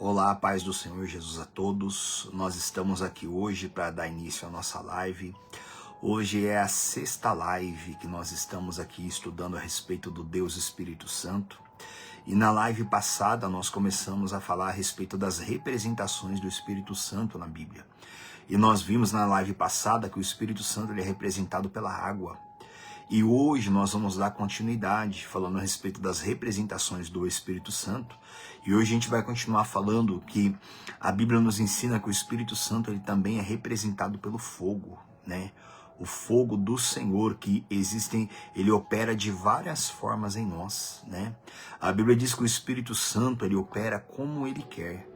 Olá, paz do Senhor Jesus a todos. Nós estamos aqui hoje para dar início à nossa live. Hoje é a sexta live que nós estamos aqui estudando a respeito do Deus Espírito Santo. E na live passada nós começamos a falar a respeito das representações do Espírito Santo na Bíblia. E nós vimos na live passada que o Espírito Santo ele é representado pela água. E hoje nós vamos dar continuidade falando a respeito das representações do Espírito Santo. E hoje a gente vai continuar falando que a Bíblia nos ensina que o Espírito Santo ele também é representado pelo fogo, né? O fogo do Senhor que ele opera de várias formas em nós, né? A Bíblia diz que o Espírito Santo ele opera como ele quer.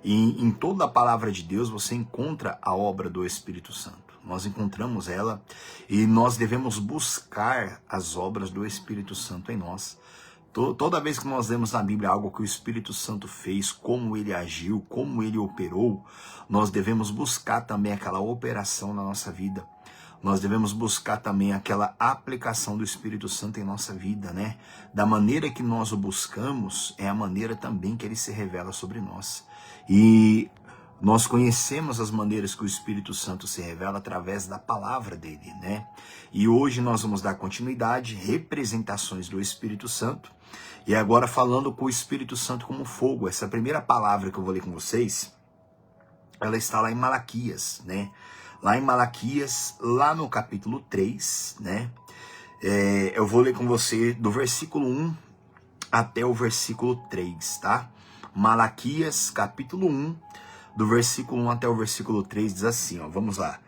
E em toda a palavra de Deus você encontra a obra do Espírito Santo. Nós encontramos ela e nós devemos buscar as obras do Espírito Santo em nós. Toda vez que nós lemos na Bíblia algo que o Espírito Santo fez, como ele agiu, como ele operou, nós devemos buscar também aquela operação na nossa vida. Nós devemos buscar também aquela aplicação do Espírito Santo em nossa vida, né? Da maneira que nós o buscamos, é a maneira também que ele se revela sobre nós. E nós conhecemos as maneiras que o Espírito Santo se revela através da palavra dele, né? E hoje nós vamos dar continuidade, representações do Espírito Santo. E agora falando com o Espírito Santo como fogo. Essa primeira palavra que eu vou ler com vocês, ela está lá em Malaquias, né? Lá em Malaquias, lá no capítulo 3, né? Eu vou ler com você do versículo 1 até o versículo 3, tá? Malaquias, capítulo 1, do versículo 1 até o versículo 3, diz assim, ó, vamos lá.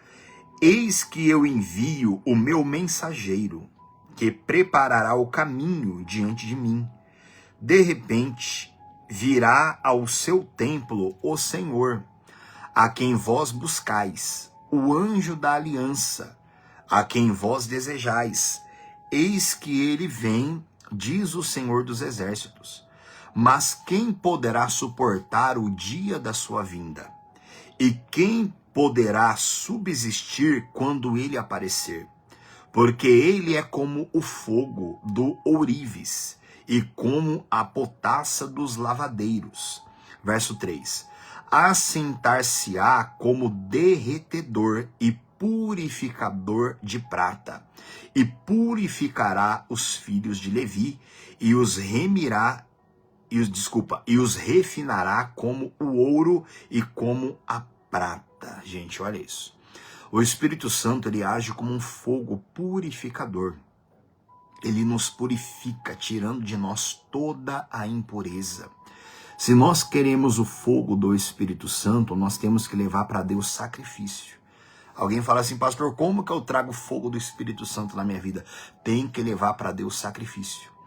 Eis que eu envio o meu mensageiro, que preparará o caminho diante de mim. De repente, virá ao seu templo o Senhor, a quem vós buscais, o anjo da aliança, a quem vós desejais. Eis que ele vem, diz o Senhor dos exércitos. Mas quem poderá suportar o dia da sua vinda? E quem poderá subsistir quando ele aparecer? Porque ele é como o fogo do ourives e como a potassa dos lavadeiros. Verso 3. Assentar-se-á como derretedor e purificador de prata, e purificará os filhos de Levi, e os refinará como o ouro e como a prata. Gente, olha isso. O Espírito Santo, ele age como um fogo purificador. Ele nos purifica, tirando de nós toda a impureza. Se nós queremos o fogo do Espírito Santo, nós temos que levar para Deus sacrifício. Alguém fala assim, pastor, como que eu trago o fogo do Espírito Santo na minha vida? Tem que levar para Deus sacrifício.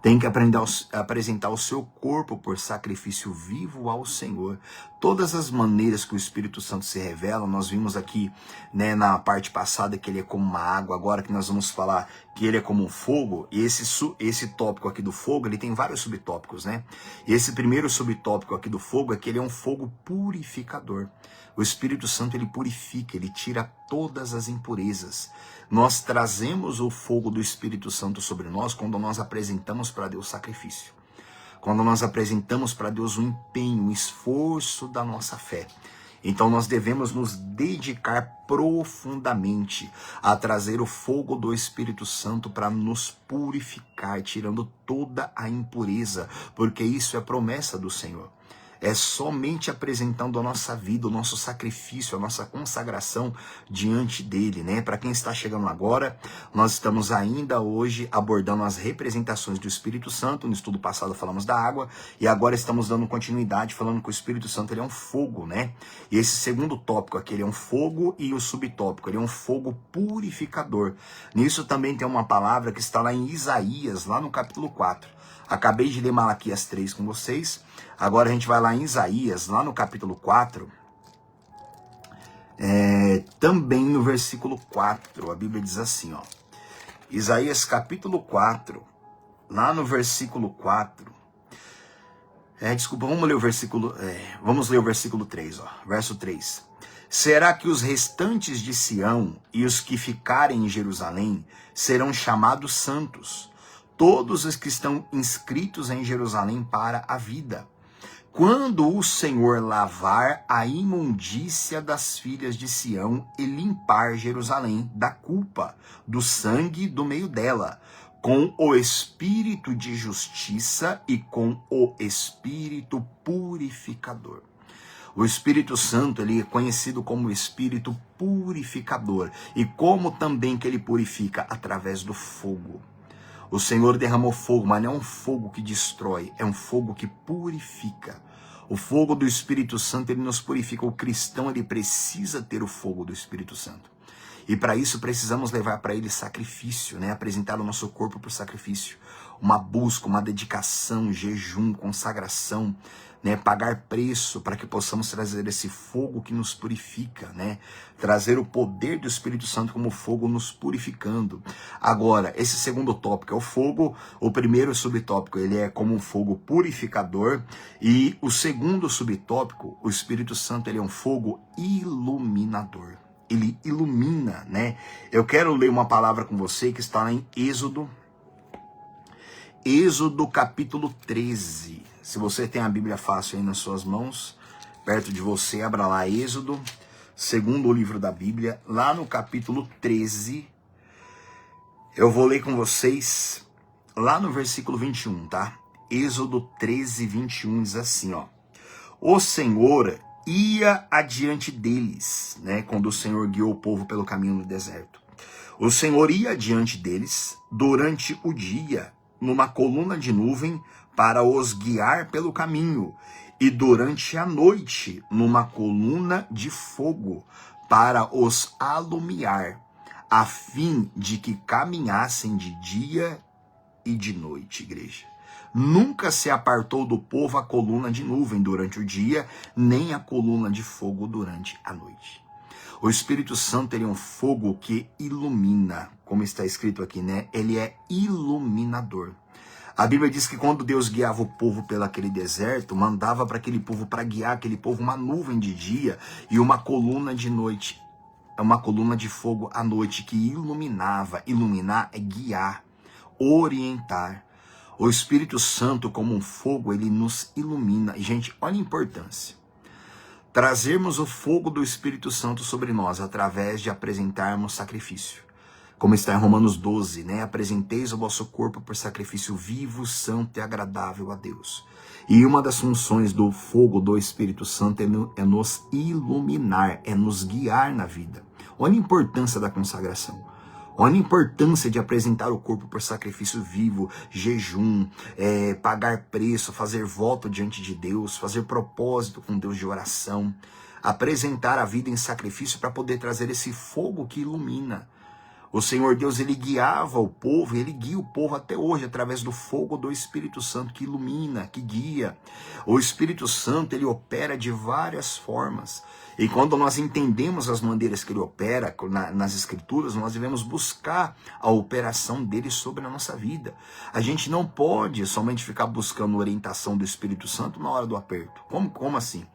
Tem que aprender a apresentar o seu corpo por sacrifício vivo ao Senhor. Todas as maneiras que o Espírito Santo se revela, nós vimos aqui, né, na parte passada que ele é como uma água, agora que nós vamos falar que ele é como um fogo, e esse tópico aqui do fogo, ele tem vários subtópicos, né? E esse primeiro subtópico aqui do fogo é que ele é um fogo purificador. O Espírito Santo, ele purifica, ele tira todas as impurezas. Nós trazemos o fogo do Espírito Santo sobre nós quando nós apresentamos para Deus sacrifício. Quando nós apresentamos para Deus o empenho, o esforço da nossa fé. Então nós devemos nos dedicar profundamente a trazer o fogo do Espírito Santo para nos purificar, tirando toda a impureza, porque isso é promessa do Senhor. É somente apresentando a nossa vida, o nosso sacrifício, a nossa consagração diante dele, né? Para quem está chegando agora, nós estamos ainda hoje abordando as representações do Espírito Santo. No estudo passado falamos da água e agora estamos dando continuidade falando que o Espírito Santo ele é um fogo, né? E esse segundo tópico aqui, ele é um fogo, e o subtópico, ele é um fogo purificador. Nisso também tem uma palavra que está lá em Isaías, lá no capítulo 4. Acabei de ler Malaquias 3 com vocês. Agora a gente vai lá em Isaías, lá no capítulo 4. Também no versículo 4, a Bíblia diz assim, ó. Isaías capítulo 4, lá no versículo 4. Vamos ler o versículo 3, ó. Verso 3. Será que os restantes de Sião e os que ficarem em Jerusalém serão chamados santos? Todos os que estão inscritos em Jerusalém para a vida. quando o Senhor lavar a imundícia das filhas de Sião e limpar Jerusalém da culpa, do sangue do meio dela, com o espírito de justiça e com o espírito purificador. O Espírito Santo, ele é conhecido como Espírito purificador. E como também que ele purifica? Através do fogo. O Senhor derramou fogo, mas não é um fogo que destrói, é um fogo que purifica. O fogo do Espírito Santo, ele nos purifica. O cristão, ele precisa ter o fogo do Espírito Santo. E para isso precisamos levar para ele sacrifício, né? Apresentar o nosso corpo por sacrifício. Uma busca, uma dedicação, jejum, consagração, né? Pagar preço para que possamos trazer esse fogo que nos purifica, né? Trazer o poder do Espírito Santo como fogo nos purificando. Agora, esse segundo tópico é o fogo. O primeiro subtópico, ele é como um fogo purificador. E o segundo subtópico, o Espírito Santo, ele é um fogo iluminador. Ele ilumina, né? Eu quero ler uma palavra com você que está lá em Êxodo capítulo 13. Se você tem a Bíblia fácil aí nas suas mãos, perto de você, abra lá Êxodo, segundo livro da Bíblia, lá no capítulo 13. Eu vou ler com vocês lá no versículo 21, tá? Êxodo 13, 21 diz assim, ó. O Senhor ia adiante deles, né? Quando o Senhor guiou o povo pelo caminho no deserto. O Senhor ia adiante deles durante o dia, numa coluna de nuvem, para os guiar pelo caminho, e durante a noite, numa coluna de fogo, para os alumiar, a fim de que caminhassem de dia e de noite, igreja. Nunca se apartou do povo a coluna de nuvem durante o dia, nem a coluna de fogo durante a noite. O Espírito Santo, ele é um fogo que ilumina, como está escrito aqui, né? Ele é iluminador. A Bíblia diz que quando Deus guiava o povo pelo aquele deserto, mandava para aquele povo, para guiar aquele povo, uma nuvem de dia e uma coluna de noite. É uma coluna de fogo à noite que iluminava. Iluminar é guiar, orientar. O Espírito Santo, como um fogo, ele nos ilumina. E, gente, olha a importância. Trazermos o fogo do Espírito Santo sobre nós através de apresentarmos sacrifício. Como está em Romanos 12, né? Apresenteis o vosso corpo por sacrifício vivo, santo e agradável a Deus. E uma das funções do fogo do Espírito Santo é nos iluminar, é nos guiar na vida. Olha a importância da consagração. Olha a importância de apresentar o corpo por sacrifício vivo, jejum, pagar preço, fazer voto diante de Deus, fazer propósito com Deus de oração, apresentar a vida em sacrifício para poder trazer esse fogo que ilumina. O Senhor Deus, ele guiava o povo, ele guia o povo até hoje através do fogo do Espírito Santo que ilumina, que guia. O Espírito Santo, ele opera de várias formas. E quando nós entendemos as maneiras que ele opera nas Escrituras, nós devemos buscar a operação dele sobre a nossa vida. A gente não pode somente ficar buscando orientação do Espírito Santo na hora do aperto. Como assim?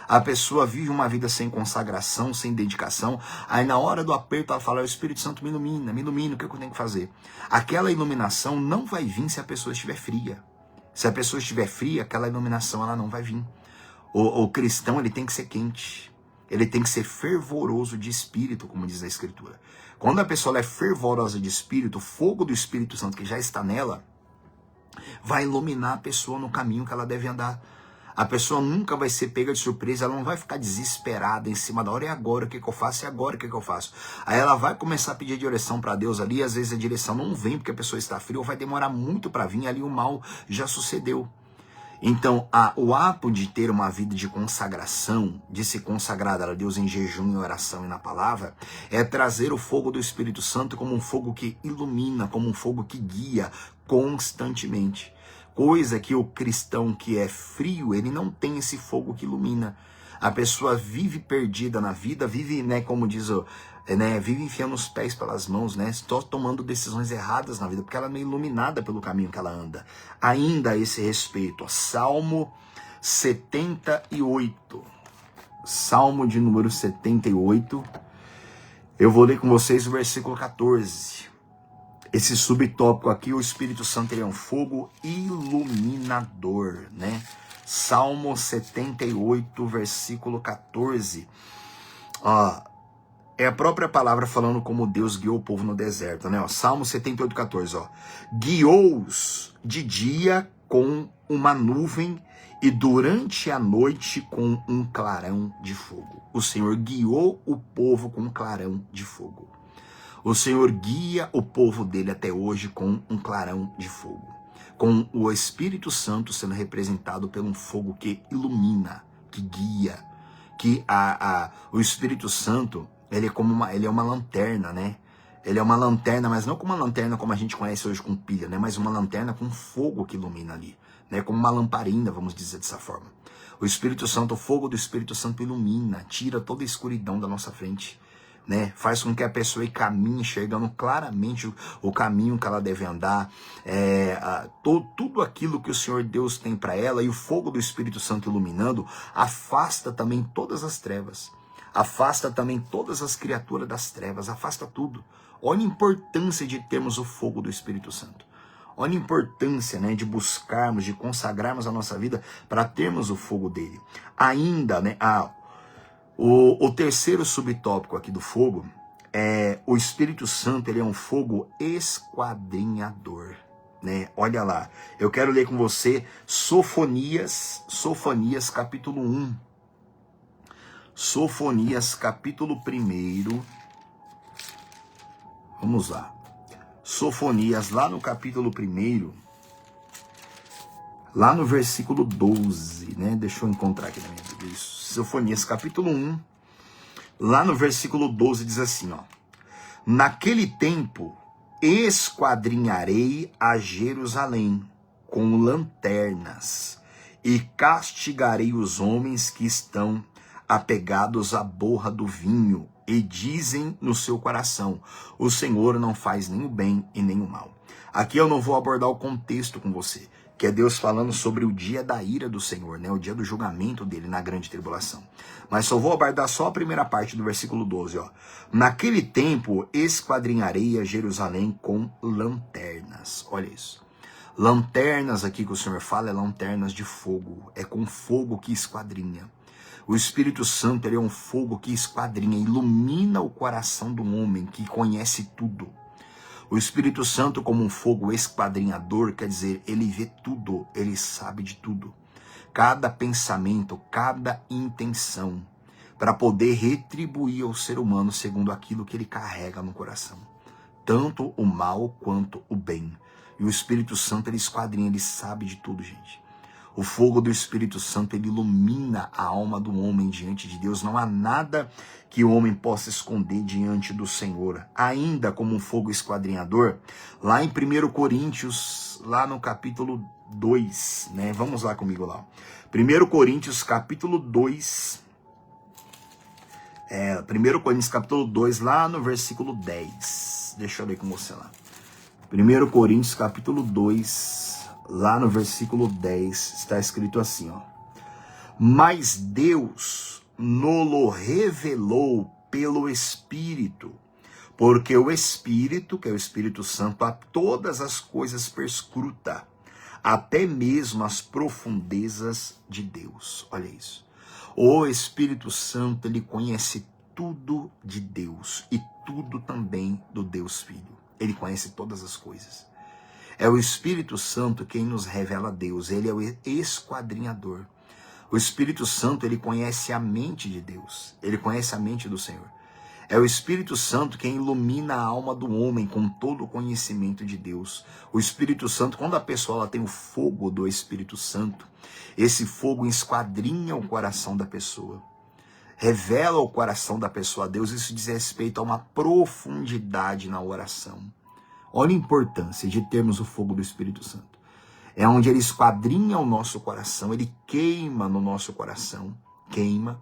A pessoa vive uma vida sem consagração, sem dedicação, aí na hora do aperto ela fala, o Espírito Santo me ilumina, o que eu tenho que fazer? Aquela iluminação não vai vir se a pessoa estiver fria. Se a pessoa estiver fria, aquela iluminação ela não vai vir. O cristão, ele tem que ser quente, ele tem que ser fervoroso de espírito, como diz a Escritura. Quando a pessoa é fervorosa de espírito, o fogo do Espírito Santo que já está nela, vai iluminar a pessoa no caminho que ela deve andar. A pessoa nunca vai ser pega de surpresa, ela não vai ficar desesperada em cima da hora, e agora o que eu faço, e agora o que eu faço? Aí ela vai começar a pedir direção para Deus ali, e às vezes a direção não vem porque a pessoa está fria, ou vai demorar muito para vir, ali o mal já sucedeu. Então, o ato de ter uma vida de consagração, de se consagrar a Deus em jejum, em oração e na palavra, é trazer o fogo do Espírito Santo como um fogo que ilumina, como um fogo que guia constantemente. Coisa que o cristão que é frio, ele não tem esse fogo que ilumina. A pessoa vive perdida na vida, vive, né, como diz, vive enfiando os pés pelas mãos, né, só tomando decisões erradas na vida, porque ela não é iluminada pelo caminho que ela anda. Ainda a esse respeito, ó, Salmo 78, Salmo de número 78, eu vou ler com vocês o versículo 14. Esse subtópico aqui, o Espírito Santo, ele é um fogo iluminador, né? Salmo 78, versículo 14. É a própria palavra falando como Deus guiou o povo no deserto, né? Salmo 78, 14. Guiou-os de dia com uma nuvem e durante a noite com um clarão de fogo. O Senhor guiou o povo com um clarão de fogo. O Senhor guia o povo dele até hoje com um clarão de fogo. Com o Espírito Santo sendo representado por um fogo que ilumina, que guia. Que o Espírito Santo, ele é uma lanterna, né? Ele é uma lanterna, mas não como uma lanterna como a gente conhece hoje com pilha, né? Mas uma lanterna com fogo que ilumina ali, né? Como uma lamparina, vamos dizer dessa forma. O Espírito Santo, o fogo do Espírito Santo ilumina, tira toda a escuridão da nossa frente, né? Faz com que a pessoa caminhe enxergando claramente o caminho que ela deve andar, tudo aquilo que o Senhor Deus tem para ela, e o fogo do Espírito Santo iluminando afasta também todas as trevas, afasta também todas as criaturas das trevas, afasta tudo. Olha a importância de termos o fogo do Espírito Santo. Olha a importância, né, de buscarmos, de consagrarmos a nossa vida para termos o fogo dele. Ainda, né, o terceiro subtópico aqui do fogo é o Espírito Santo. Ele é um fogo esquadrinhador, né? Olha lá, eu quero ler com você Sofonias capítulo 1. Sofonias capítulo 1. Vamos lá. Sofonias, lá no capítulo 1, lá no versículo 12, né? Deixa eu encontrar aqui na minha Bíblia. Sofonias capítulo 1, lá no versículo 12 diz assim, naquele tempo esquadrinharei a Jerusalém com lanternas e castigarei os homens que estão apegados à borra do vinho e dizem no seu coração, o Senhor não faz nem o bem e nem o mal. Aqui eu não vou abordar o contexto com você, que é Deus falando sobre o dia da ira do Senhor, né? O dia do julgamento dele na grande tribulação. Mas só vou abordar só a primeira parte do versículo 12, Naquele tempo esquadrinharei a Jerusalém com lanternas. Olha isso. Lanternas aqui que o Senhor fala é lanternas de fogo. É com fogo que esquadrinha. O Espírito Santo, ele é um fogo que esquadrinha, ilumina o coração do homem que conhece tudo. O Espírito Santo, como um fogo esquadrinhador, quer dizer, ele vê tudo, ele sabe de tudo. Cada pensamento, cada intenção, para poder retribuir ao ser humano segundo aquilo que ele carrega no coração. Tanto o mal quanto o bem. E o Espírito Santo, ele esquadrinha, ele sabe de tudo, gente. O fogo do Espírito Santo, ele ilumina a alma do homem diante de Deus. Não há nada que o homem possa esconder diante do Senhor. Ainda como um fogo esquadrinhador, lá em 1 Coríntios, lá no capítulo 2, né? Vamos lá comigo lá. 1 Coríntios, capítulo 2. 1 Coríntios, capítulo 2, lá no versículo 10. Deixa eu ler com você lá. 1 Coríntios, capítulo 2... lá no versículo 10, está escrito assim, mas Deus nolo revelou pelo Espírito, porque o Espírito, que é o Espírito Santo, a todas as coisas perscruta, até mesmo as profundezas de Deus. Olha isso. O Espírito Santo, ele conhece tudo de Deus e tudo também do Deus Filho. Ele conhece todas as coisas. É o Espírito Santo quem nos revela a Deus. Ele é o esquadrinhador. O Espírito Santo, ele conhece a mente de Deus. Ele conhece a mente do Senhor. É o Espírito Santo quem ilumina a alma do homem com todo o conhecimento de Deus. O Espírito Santo, quando a pessoa ela tem o fogo do Espírito Santo, esse fogo esquadrinha o coração da pessoa. Revela o coração da pessoa a Deus. Isso diz respeito a uma profundidade na oração. Olha a importância de termos o fogo do Espírito Santo. É onde ele esquadrinha o nosso coração, ele queima no nosso coração, queima.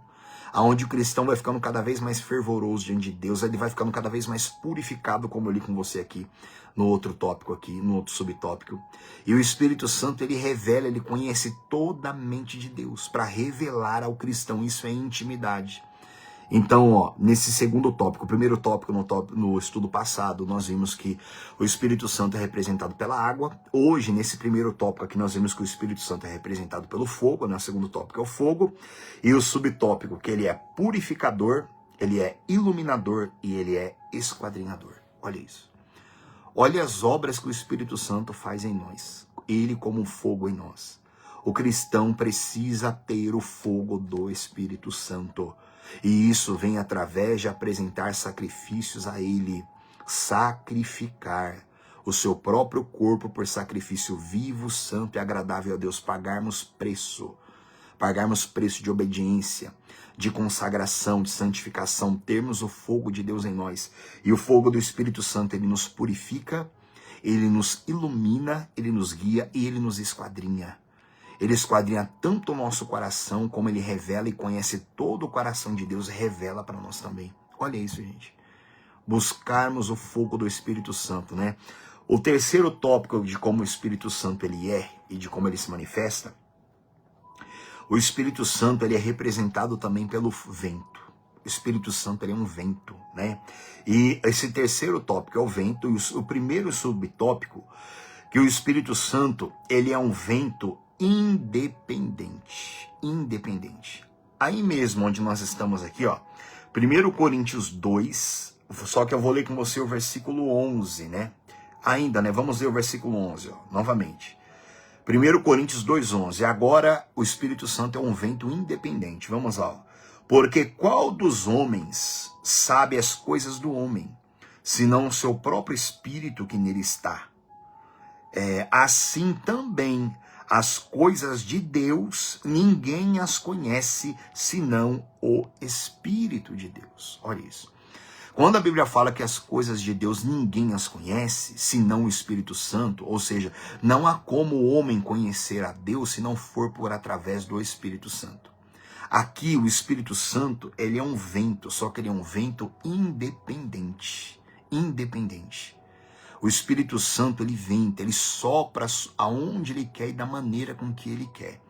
Aonde o cristão vai ficando cada vez mais fervoroso diante de Deus, ele vai ficando cada vez mais purificado, como eu li com você aqui, no outro tópico aqui, no outro subtópico. E o Espírito Santo, ele revela, ele conhece toda a mente de Deus, para revelar ao cristão, isso é intimidade. Então, ó, nesse segundo tópico, o primeiro tópico no estudo passado, nós vimos que o Espírito Santo é representado pela água. Hoje, nesse primeiro tópico aqui, nós vimos que o Espírito Santo é representado pelo fogo, né? O segundo tópico é o fogo. E o subtópico, que ele é purificador, ele é iluminador e ele é esquadrinhador. Olha isso. Olha as obras que o Espírito Santo faz em nós. Ele como um fogo em nós. O cristão precisa ter o fogo do Espírito Santo. E isso vem através de apresentar sacrifícios a Ele. Sacrificar o seu próprio corpo por sacrifício vivo, santo e agradável a Deus. Pagarmos preço de obediência, de consagração, de santificação, termos o fogo de Deus em nós. E o fogo do Espírito Santo, ele nos purifica, ele nos ilumina, ele nos guia e ele nos esquadrinha. Ele esquadrinha tanto o nosso coração, como ele revela e conhece todo o coração de Deus e revela para nós também. Olha isso, gente. Buscarmos o fogo do Espírito Santo, né? O terceiro tópico de como o Espírito Santo ele é e de como ele se manifesta. O Espírito Santo ele é representado também pelo vento. O Espírito Santo ele é um vento, né? E esse terceiro tópico é o vento. E o primeiro subtópico, que o Espírito Santo ele é um vento independente. Aí mesmo onde nós estamos aqui, ó, 1 Coríntios 2, só que eu vou ler com você o versículo 11, né? Ainda, né? Vamos ler o versículo 11, ó, novamente. 1 Coríntios 2,11. Agora o Espírito Santo é um vento independente. Vamos lá, ó. Porque qual dos homens sabe as coisas do homem, senão o seu próprio espírito que nele está? Assim também as coisas de Deus, ninguém as conhece, senão o Espírito de Deus. Olha isso. Quando a Bíblia fala que as coisas de Deus ninguém as conhece, senão o Espírito Santo, ou seja, não há como o homem conhecer a Deus se não for por através do Espírito Santo. Aqui o Espírito Santo, ele é um vento, só que ele é um vento independente. O Espírito Santo, ele venta, ele sopra aonde ele quer e da maneira com que ele quer.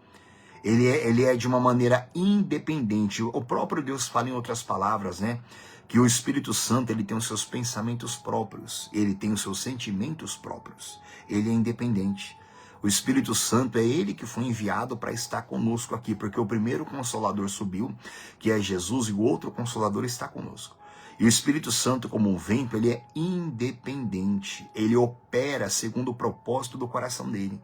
Ele é de uma maneira independente. O próprio Deus fala em outras palavras, né? Que o Espírito Santo, ele tem os seus pensamentos próprios, ele tem os seus sentimentos próprios. Ele é independente. O Espírito Santo é ele que foi enviado para estar conosco aqui, porque o primeiro Consolador subiu, que é Jesus, e o outro Consolador está conosco. E o Espírito Santo, como um vento, ele é independente. Ele opera segundo o propósito do coração dele.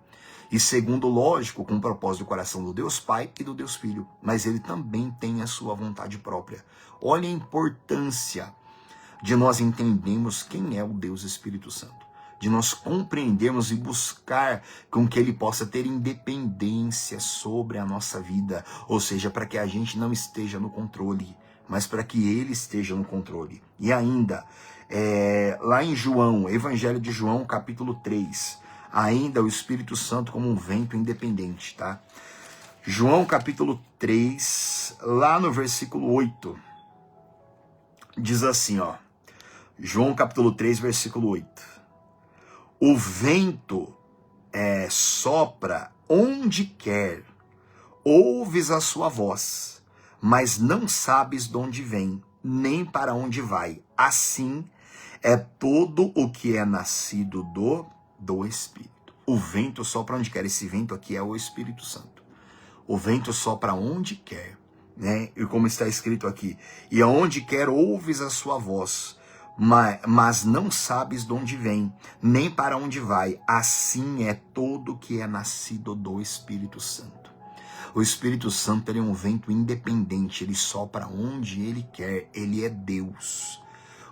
E segundo, lógico, com o propósito do coração do Deus Pai e do Deus Filho. Mas ele também tem a sua vontade própria. Olha a importância de nós entendermos quem é o Deus Espírito Santo. De nós compreendermos e buscar com que ele possa ter independência sobre a nossa vida. Ou seja, para que a gente não esteja no controle, mas para que ele esteja no controle. E ainda, lá em João, Evangelho de João, capítulo 3, ainda o Espírito Santo como um vento independente, tá? João, capítulo 3, lá no versículo 8, diz assim, ó. João, capítulo 3, versículo 8. O vento sopra onde quer, ouves a sua voz, mas não sabes de onde vem, nem para onde vai. Assim é todo o que é nascido do Espírito. O vento sopra onde quer. Esse vento aqui é o Espírito Santo. O vento sopra onde quer, né? E como está escrito aqui, e aonde quer ouves a sua voz, mas não sabes de onde vem, nem para onde vai. Assim é todo que é nascido do Espírito Santo. O Espírito Santo, ele é um vento independente, ele sopra onde ele quer, ele é Deus.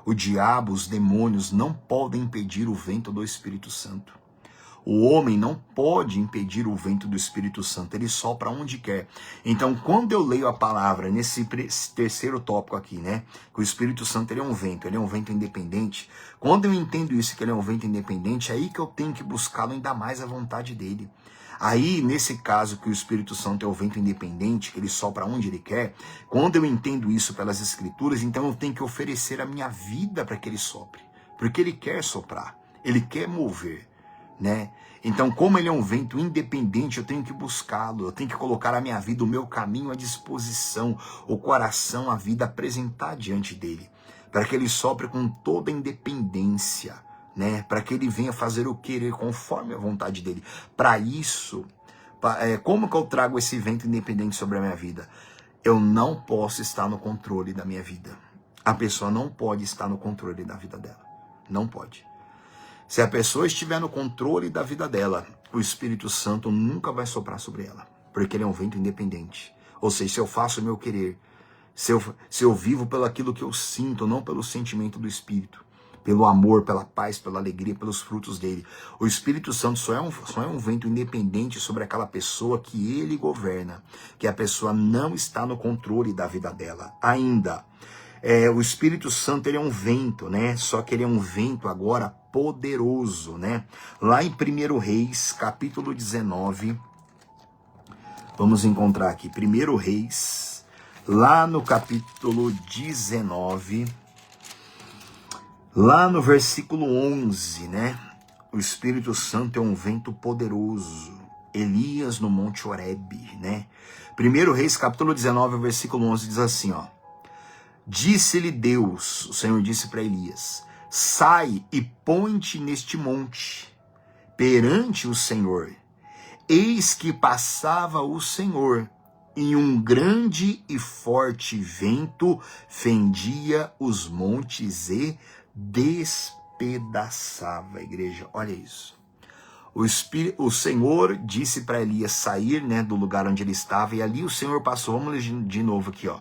O diabo, os demônios não podem impedir o vento do Espírito Santo. O homem não pode impedir o vento do Espírito Santo, ele sopra onde quer. Então, quando eu leio a palavra nesse terceiro tópico aqui, né, que o Espírito Santo ele é um vento independente. Quando eu entendo isso, que ele é um vento independente, é aí que eu tenho que buscá-lo ainda mais a vontade dele. Aí, nesse caso, que o Espírito Santo é o vento independente, que ele sopra onde ele quer, quando eu entendo isso pelas Escrituras, então eu tenho que oferecer a minha vida para que ele sopre. Porque ele quer soprar, ele quer mover. né? Então, como ele é um vento independente, eu tenho que buscá-lo, eu tenho que colocar a minha vida, o meu caminho à disposição, o coração, a vida, apresentar diante dele, para que ele sopre com toda a independência, né? Para que ele venha fazer o querer conforme a vontade dele. Para isso, como que eu trago esse vento independente sobre a minha vida? Eu não posso estar no controle da minha vida. A pessoa não pode estar no controle da vida dela. Não pode. Se a pessoa estiver no controle da vida dela, o Espírito Santo nunca vai soprar sobre ela, porque ele é um vento independente. Ou seja, se eu faço o meu querer, se eu vivo pelo aquilo que eu sinto, não pelo sentimento do Espírito, pelo amor, pela paz, pela alegria, pelos frutos dele. O Espírito Santo só é um vento independente sobre aquela pessoa que ele governa, que a pessoa não está no controle da vida dela ainda. O Espírito Santo, ele é um vento, né? Só que ele é um vento agora poderoso, né? Lá em 1 Reis, capítulo 19, vamos encontrar aqui, 1 Reis, lá no capítulo 19, lá no versículo 11, né? O Espírito Santo é um vento poderoso. Elias no Monte Horebe, né? 1 Reis, capítulo 19, versículo 11, diz assim, ó. Disse-lhe Deus, o Senhor disse para Elias, sai e põe-te neste monte, perante o Senhor. Eis que passava o Senhor, e um grande e forte vento fendia os montes e despedaçava a igreja. Olha isso. O Senhor disse para Elias sair, né, do lugar onde ele estava, e ali o Senhor passou. Vamos ler de novo aqui, ó.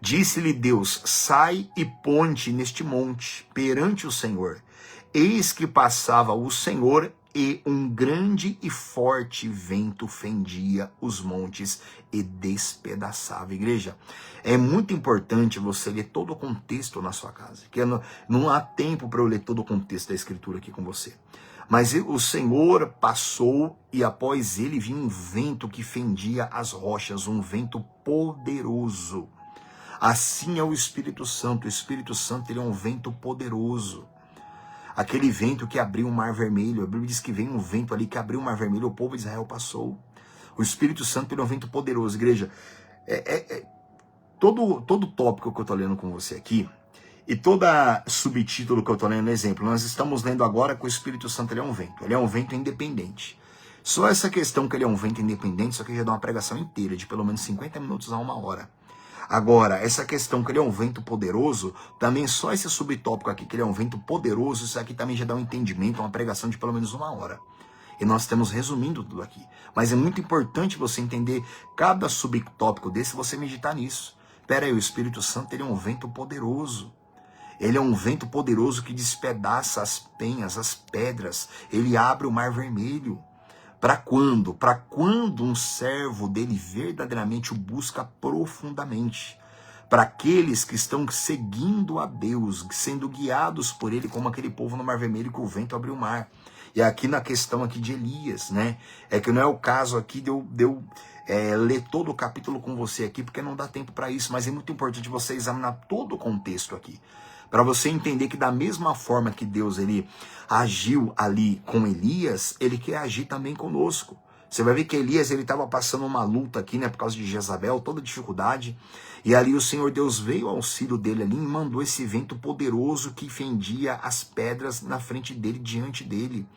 Disse-lhe Deus, sai e põe-te neste monte, perante o Senhor. Eis que passava o Senhor, e um grande e forte vento fendia os montes e despedaçava. Igreja, é muito importante você ler todo o contexto na sua casa, que não há tempo para eu ler todo o contexto da Escritura aqui com você. Mas o Senhor passou, e após ele vinha um vento que fendia as rochas, um vento poderoso. Assim é o Espírito Santo. O Espírito Santo, ele é um vento poderoso. Aquele vento que abriu o Mar Vermelho. A Bíblia diz que vem um vento ali que abriu o Mar Vermelho. O povo de Israel passou. O Espírito Santo, ele é um vento poderoso. Igreja, todo tópico que eu estou lendo com você aqui, e todo subtítulo que eu estou lendo, exemplo, nós estamos lendo agora que o Espírito Santo, ele é um vento. Ele é um vento independente. Só essa questão que ele é um vento independente, só que já dá uma pregação inteira, de pelo menos 50 minutos a 1 hora. Agora, essa questão que ele é um vento poderoso, também só esse subtópico aqui, que ele é um vento poderoso, isso aqui também já dá um entendimento, uma pregação de pelo menos 1 hora. E nós estamos resumindo tudo aqui. Mas é muito importante você entender cada subtópico desse, você meditar nisso. Pera aí, o Espírito Santo, ele é um vento poderoso. Ele é um vento poderoso que despedaça as penhas, as pedras. Ele abre o Mar Vermelho. Para quando? Para quando um servo dele verdadeiramente o busca profundamente. Para aqueles que estão seguindo a Deus, sendo guiados por ele, como aquele povo no Mar Vermelho que o vento abriu o mar. E aqui na questão aqui de Elias, né? É que não é o caso aqui de eu ler todo o capítulo com você aqui, porque não dá tempo para isso. Mas é muito importante você examinar todo o contexto aqui. Para você entender que da mesma forma que Deus ele agiu ali com Elias, ele quer agir também conosco. Você vai ver que Elias ele estava passando uma luta aqui, né, por causa de Jezabel, toda dificuldade. E ali o Senhor Deus veio ao auxílio dele ali e mandou esse vento poderoso que fendia as pedras na frente dele, diante dele.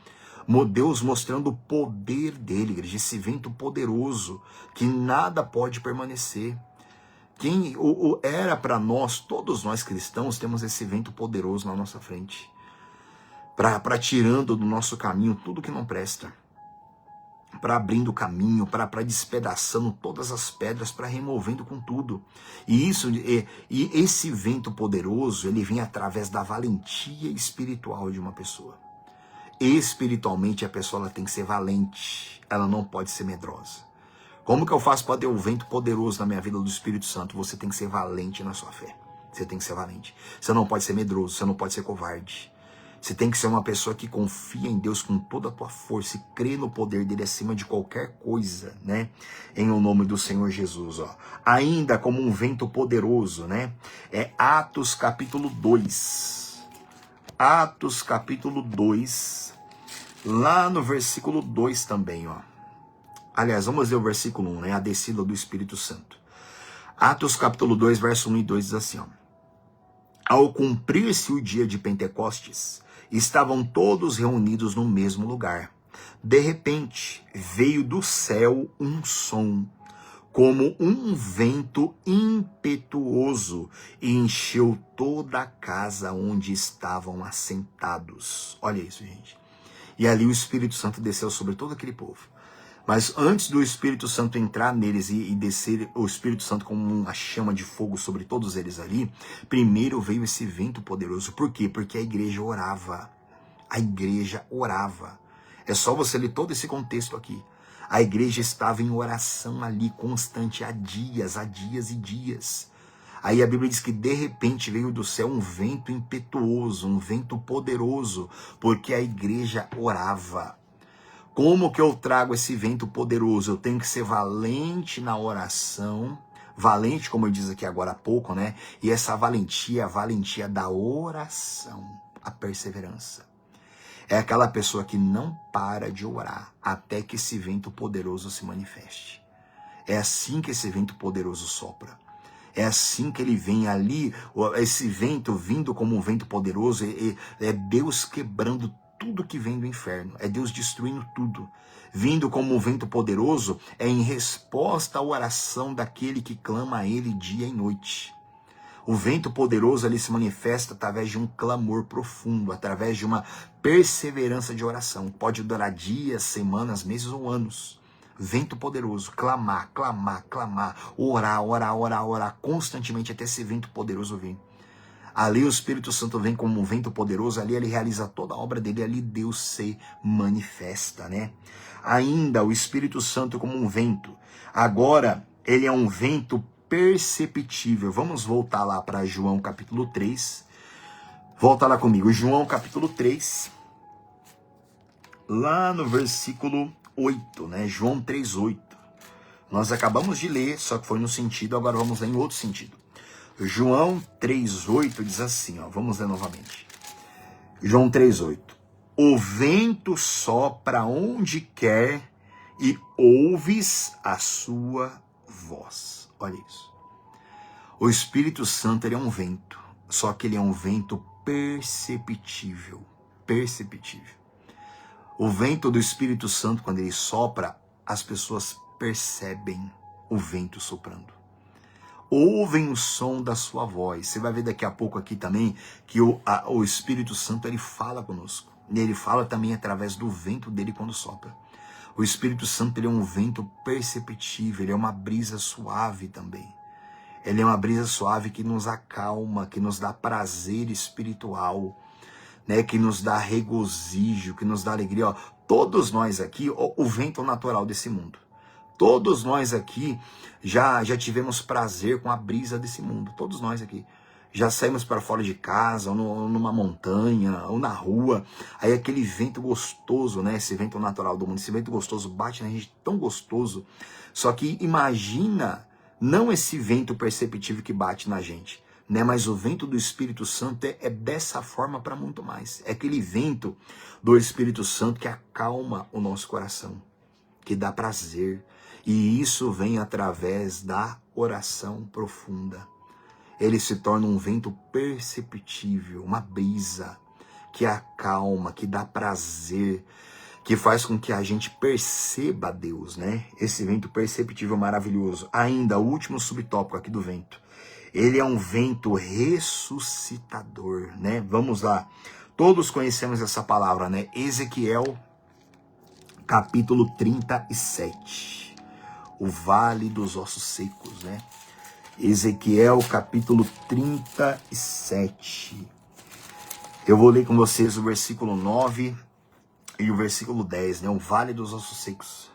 Deus mostrando o poder dele, igreja, esse vento poderoso que nada pode permanecer. Era para nós, todos nós cristãos, temos esse vento poderoso na nossa frente, para tirando do nosso caminho tudo que não presta, para abrindo o caminho, para despedaçando todas as pedras, para removendo com tudo. E esse vento poderoso, ele vem através da valentia espiritual de uma pessoa. Espiritualmente, a pessoa ela tem que ser valente, ela não pode ser medrosa. Como que eu faço para ter um vento poderoso na minha vida do Espírito Santo? Você tem que ser valente na sua fé. Você tem que ser valente. Você não pode ser medroso, você não pode ser covarde. Você tem que ser uma pessoa que confia em Deus com toda a tua força e crê no poder dele acima de qualquer coisa, né? Em o nome do Senhor Jesus, ó. Ainda como um vento poderoso, né? É Atos capítulo 2. Atos capítulo 2. Lá no versículo 2 também, ó. Aliás, vamos ler o versículo 1, né? A descida do Espírito Santo. Atos capítulo 2, verso 1 e 2 diz assim, ó. Ao cumprir-se o dia de Pentecostes, estavam todos reunidos no mesmo lugar. De repente, veio do céu um som, como um vento impetuoso, e encheu toda a casa onde estavam assentados. Olha isso, gente. E ali o Espírito Santo desceu sobre todo aquele povo. Mas antes do Espírito Santo entrar neles e descer o Espírito Santo como uma chama de fogo sobre todos eles ali, primeiro veio esse vento poderoso. Por quê? Porque a igreja orava. A igreja orava. É só você ler todo esse contexto aqui. A igreja estava em oração ali constante há dias e dias. Aí a Bíblia diz que de repente veio do céu um vento impetuoso, um vento poderoso, porque a igreja orava. Como que eu trago esse vento poderoso? Eu tenho que ser valente na oração, valente, como eu disse aqui agora há pouco, né? E essa valentia é a valentia da oração, a perseverança. É aquela pessoa que não para de orar até que esse vento poderoso se manifeste. É assim que esse vento poderoso sopra. É assim que ele vem ali, esse vento vindo como um vento poderoso, é Deus quebrando tudo que vem do inferno, é Deus destruindo tudo. Vindo como um vento poderoso, é em resposta à oração daquele que clama a ele dia e noite. O vento poderoso ali se manifesta através de um clamor profundo, através de uma perseverança de oração. Pode durar dias, semanas, meses ou anos. Vento poderoso, clamar, orar constantemente até esse vento poderoso vir. Ali o Espírito Santo vem como um vento poderoso, ali ele realiza toda a obra dele, ali Deus se manifesta, né? Ainda o Espírito Santo como um vento. Agora ele é um vento perceptível. Vamos voltar lá para João capítulo 3. Volta lá comigo, João capítulo 3. Lá no versículo 8, né? João 3:8. Nós acabamos de ler, só que foi no sentido, agora vamos ler em outro sentido. João 3:8 diz assim, ó, vamos ler novamente. João 3:8. O vento sopra onde quer e ouves a sua voz. Olha isso. O Espírito Santo ele é um vento, só que ele é um vento perceptível. Perceptível. O vento do Espírito Santo, quando ele sopra, as pessoas percebem o vento soprando. Ouvem o som da sua voz. Você vai ver daqui a pouco aqui também que o Espírito Santo ele fala conosco. E ele fala também através do vento dele quando sopra. O Espírito Santo ele é um vento perceptível, ele é uma brisa suave também. Ele é uma brisa suave que nos acalma, que nos dá prazer espiritual, né, que nos dá regozijo, que nos dá alegria. Ó, todos nós aqui, o vento natural desse mundo. Todos nós aqui já tivemos prazer com a brisa desse mundo. Todos nós aqui. Já saímos para fora de casa, ou numa montanha, ou na rua. Aí aquele vento gostoso, né? Esse vento natural do mundo, esse vento gostoso bate na gente tão gostoso. Só que imagina, não esse vento perceptível que bate na gente, né? Mas o vento do Espírito Santo é dessa forma para muito mais. É aquele vento do Espírito Santo que acalma o nosso coração, que dá prazer. E isso vem através da oração profunda. Ele se torna um vento perceptível, uma brisa que acalma, que dá prazer, que faz com que a gente perceba Deus, né? Esse vento perceptível maravilhoso. Ainda, o último subtópico aqui do vento. Ele é um vento ressuscitador, né? Vamos lá. Todos conhecemos essa palavra, né? Ezequiel, capítulo 37. O vale dos ossos secos, né? Ezequiel, capítulo 37. Eu vou ler com vocês o versículo 9 e o versículo 10, né? O vale dos ossos secos.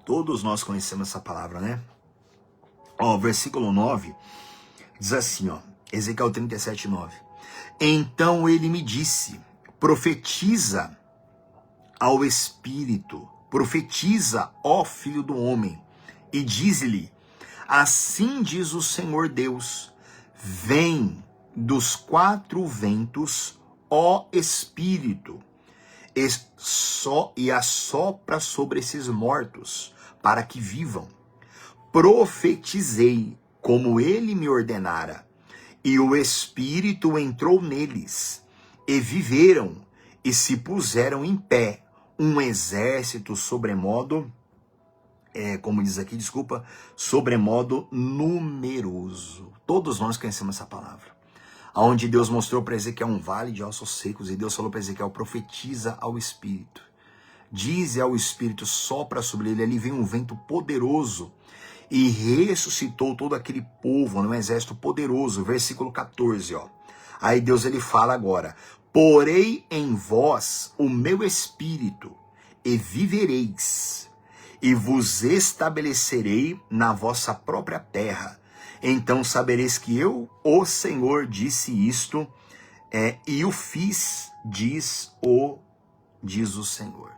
Todos nós conhecemos essa palavra, né? Ó, o versículo 9 diz assim, ó. Ezequiel 37, 9. Então ele me disse, profetiza ao Espírito, profetiza, ó filho do homem, e diz-lhe, assim diz o Senhor Deus, vem dos quatro ventos, ó Espírito, e assopra sobre esses mortos, para que vivam. Profetizei, como ele me ordenara, e o Espírito entrou neles, e viveram, e se puseram em pé, um exército sobremodo, como diz aqui, sobremodo numeroso. Todos nós conhecemos essa palavra. Onde Deus mostrou para Ezequiel um vale de ossos secos, e Deus falou para Ezequiel: profetiza ao Espírito. Dize ao Espírito, sopra sobre ele. Ali vem um vento poderoso e ressuscitou todo aquele povo num exército poderoso. Versículo 14, ó. Aí Deus ele fala agora: porei em vós o meu Espírito, e vivereis, e vos estabelecerei na vossa própria terra. Então sabereis que eu, o Senhor, disse isto, e o fiz, diz o Senhor.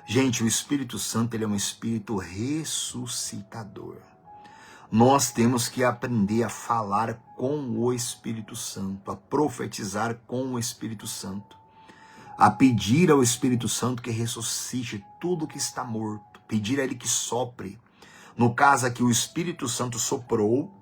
Gente, o Espírito Santo, ele é um Espírito ressuscitador. Nós temos que aprender a falar com o Espírito Santo, a profetizar com o Espírito Santo, a pedir ao Espírito Santo que ressuscite tudo que está morto, pedir a ele que sopre. No caso aqui, o Espírito Santo soprou,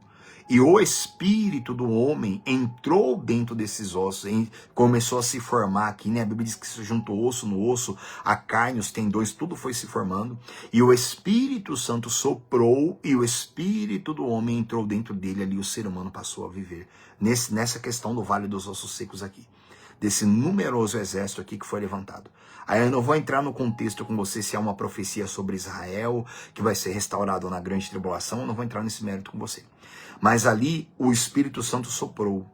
e o espírito do homem entrou dentro desses ossos, começou a se formar aqui, né? A Bíblia diz que se juntou osso no osso, a carne, os tendões, tudo foi se formando. E o Espírito Santo soprou, e o espírito do homem entrou dentro dele, ali o ser humano passou a viver. Nessa questão do Vale dos Ossos Secos aqui, desse numeroso exército aqui que foi levantado. Aí eu não vou entrar no contexto com você se é uma profecia sobre Israel, que vai ser restaurado na grande tribulação, eu não vou entrar nesse mérito com você. Mas ali o Espírito Santo soprou,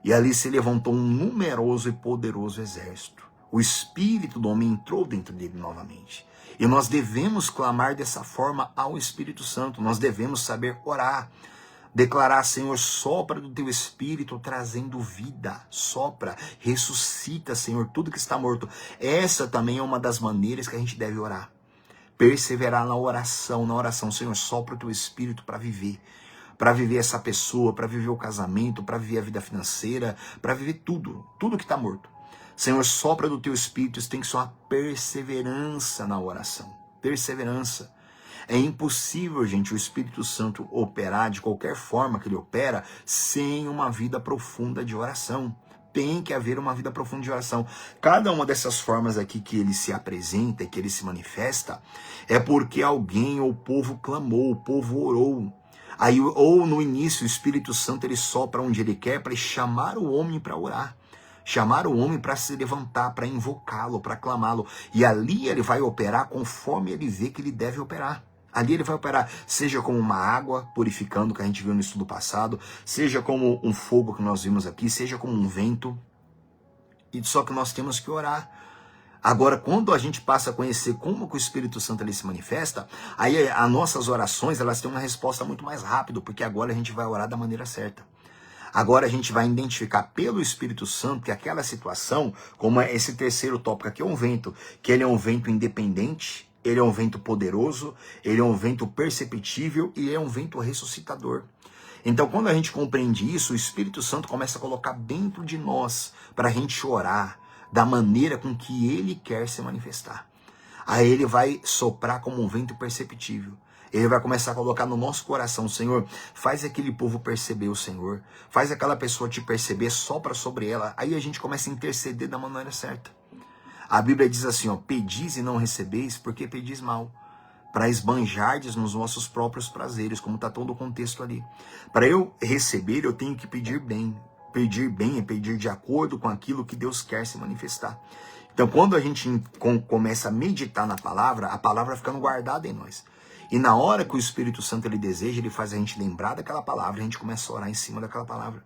e ali se levantou um numeroso e poderoso exército. O espírito do homem entrou dentro dele novamente. E nós devemos clamar dessa forma ao Espírito Santo, nós devemos saber orar, declarar: Senhor, sopra do teu Espírito trazendo vida, sopra, ressuscita, Senhor, tudo que está morto. Essa também é uma das maneiras que a gente deve orar. Perseverar na oração, Senhor, sopra o teu Espírito para viver essa pessoa, para viver o casamento, para viver a vida financeira, para viver tudo que está morto. Senhor, sopra do teu Espírito. Isso tem que ser uma perseverança na oração, perseverança. É impossível, gente, o Espírito Santo operar de qualquer forma que ele opera sem uma vida profunda de oração. Tem que haver uma vida profunda de oração. Cada uma dessas formas aqui que ele se apresenta e que ele se manifesta é porque alguém ou o povo clamou, o povo orou. Aí, ou no início, o Espírito Santo ele sopra onde ele quer para chamar o homem para orar. Chamar o homem para se levantar, para invocá-lo, para clamá-lo. E ali ele vai operar conforme ele vê que ele deve operar. Ali ele vai operar, seja como uma água purificando, que a gente viu no estudo passado, seja como um fogo que nós vimos aqui, seja como um vento. E só que nós temos que orar. Agora, quando a gente passa a conhecer como que o Espírito Santo ele se manifesta, aí as nossas orações elas têm uma resposta muito mais rápida, porque agora a gente vai orar da maneira certa. Agora a gente vai identificar pelo Espírito Santo que aquela situação, como é esse terceiro tópico aqui, é um vento, que ele é um vento independente, ele é um vento poderoso, ele é um vento perceptível e é um vento ressuscitador. Então, quando a gente compreende isso, o Espírito Santo começa a colocar dentro de nós para a gente orar da maneira com que ele quer se manifestar. Aí ele vai soprar como um vento perceptível. Ele vai começar a colocar no nosso coração: Senhor, faz aquele povo perceber o Senhor, faz aquela pessoa te perceber, sopra sobre ela. Aí a gente começa a interceder da maneira certa. A Bíblia diz assim, ó: pedis e não recebeis, porque pedis mal, para esbanjardes nos vossos próprios prazeres, como está todo o contexto ali. Para eu receber, eu tenho que pedir bem. Pedir bem é pedir de acordo com aquilo que Deus quer se manifestar. Então, quando a gente começa a meditar na palavra, a palavra vai ficando guardada em nós. E na hora que o Espírito Santo ele deseja, ele faz a gente lembrar daquela palavra, a gente começa a orar em cima daquela palavra.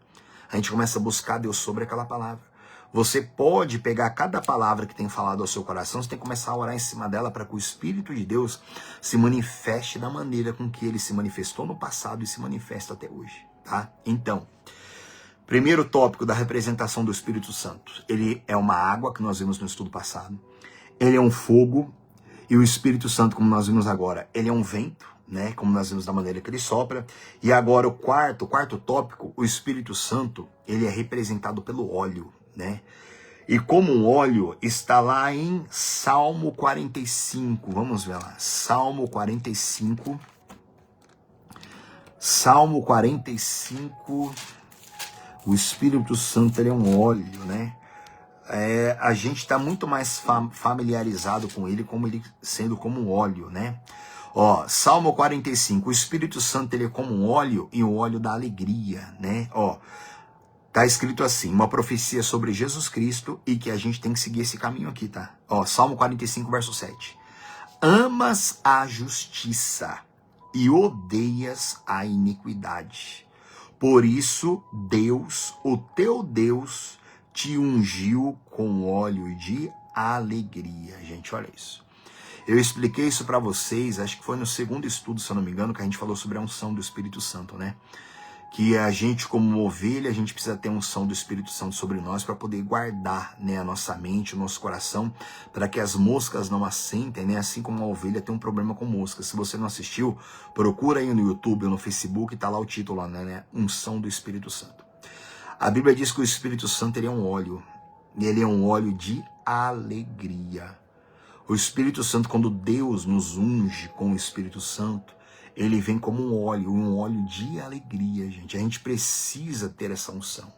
A gente começa a buscar Deus sobre aquela palavra. Você pode pegar cada palavra que tem falado ao seu coração, você tem que começar a orar em cima dela para que o Espírito de Deus se manifeste da maneira com que ele se manifestou no passado e se manifesta até hoje, tá? Então, primeiro tópico da representação do Espírito Santo. Ele é uma água, que nós vimos no estudo passado. Ele é um fogo. E o Espírito Santo, como nós vimos agora, ele é um vento, né? Como nós vimos da maneira que ele sopra. E agora o quarto tópico, o Espírito Santo, ele é representado pelo óleo, né? e como um óleo, está lá em Salmo 45. Vamos ver lá. Salmo 45. Salmo 45. O Espírito Santo, ele é um óleo, né? A gente está muito mais familiarizado com ele, como ele sendo como um óleo, né? Ó, Salmo 45. O Espírito Santo, ele é como um óleo, e o óleo da alegria, né? Ó, tá escrito assim, uma profecia sobre Jesus Cristo, e que a gente tem que seguir esse caminho aqui, tá? Ó, Salmo 45, verso 7. Amas a justiça e odeias a iniquidade. Por isso, Deus, o teu Deus, te ungiu com óleo de alegria. Gente, olha isso. Eu expliquei isso para vocês, acho que foi no segundo estudo, se eu não me engano, que a gente falou sobre a unção do Espírito Santo, né? Que a gente, como ovelha, a gente precisa ter a unção do Espírito Santo sobre nós para poder guardar, né, a nossa mente, o nosso coração, para que as moscas não assentem, né? Assim como a ovelha tem um problema com moscas. Se você não assistiu, procura aí no YouTube ou no Facebook, tá lá o título, né? Unção do Espírito Santo. A Bíblia diz que o Espírito Santo, ele é um óleo, e ele é um óleo de alegria. O Espírito Santo, quando Deus nos unge com o Espírito Santo, ele vem como um óleo de alegria, gente. A gente precisa ter essa unção.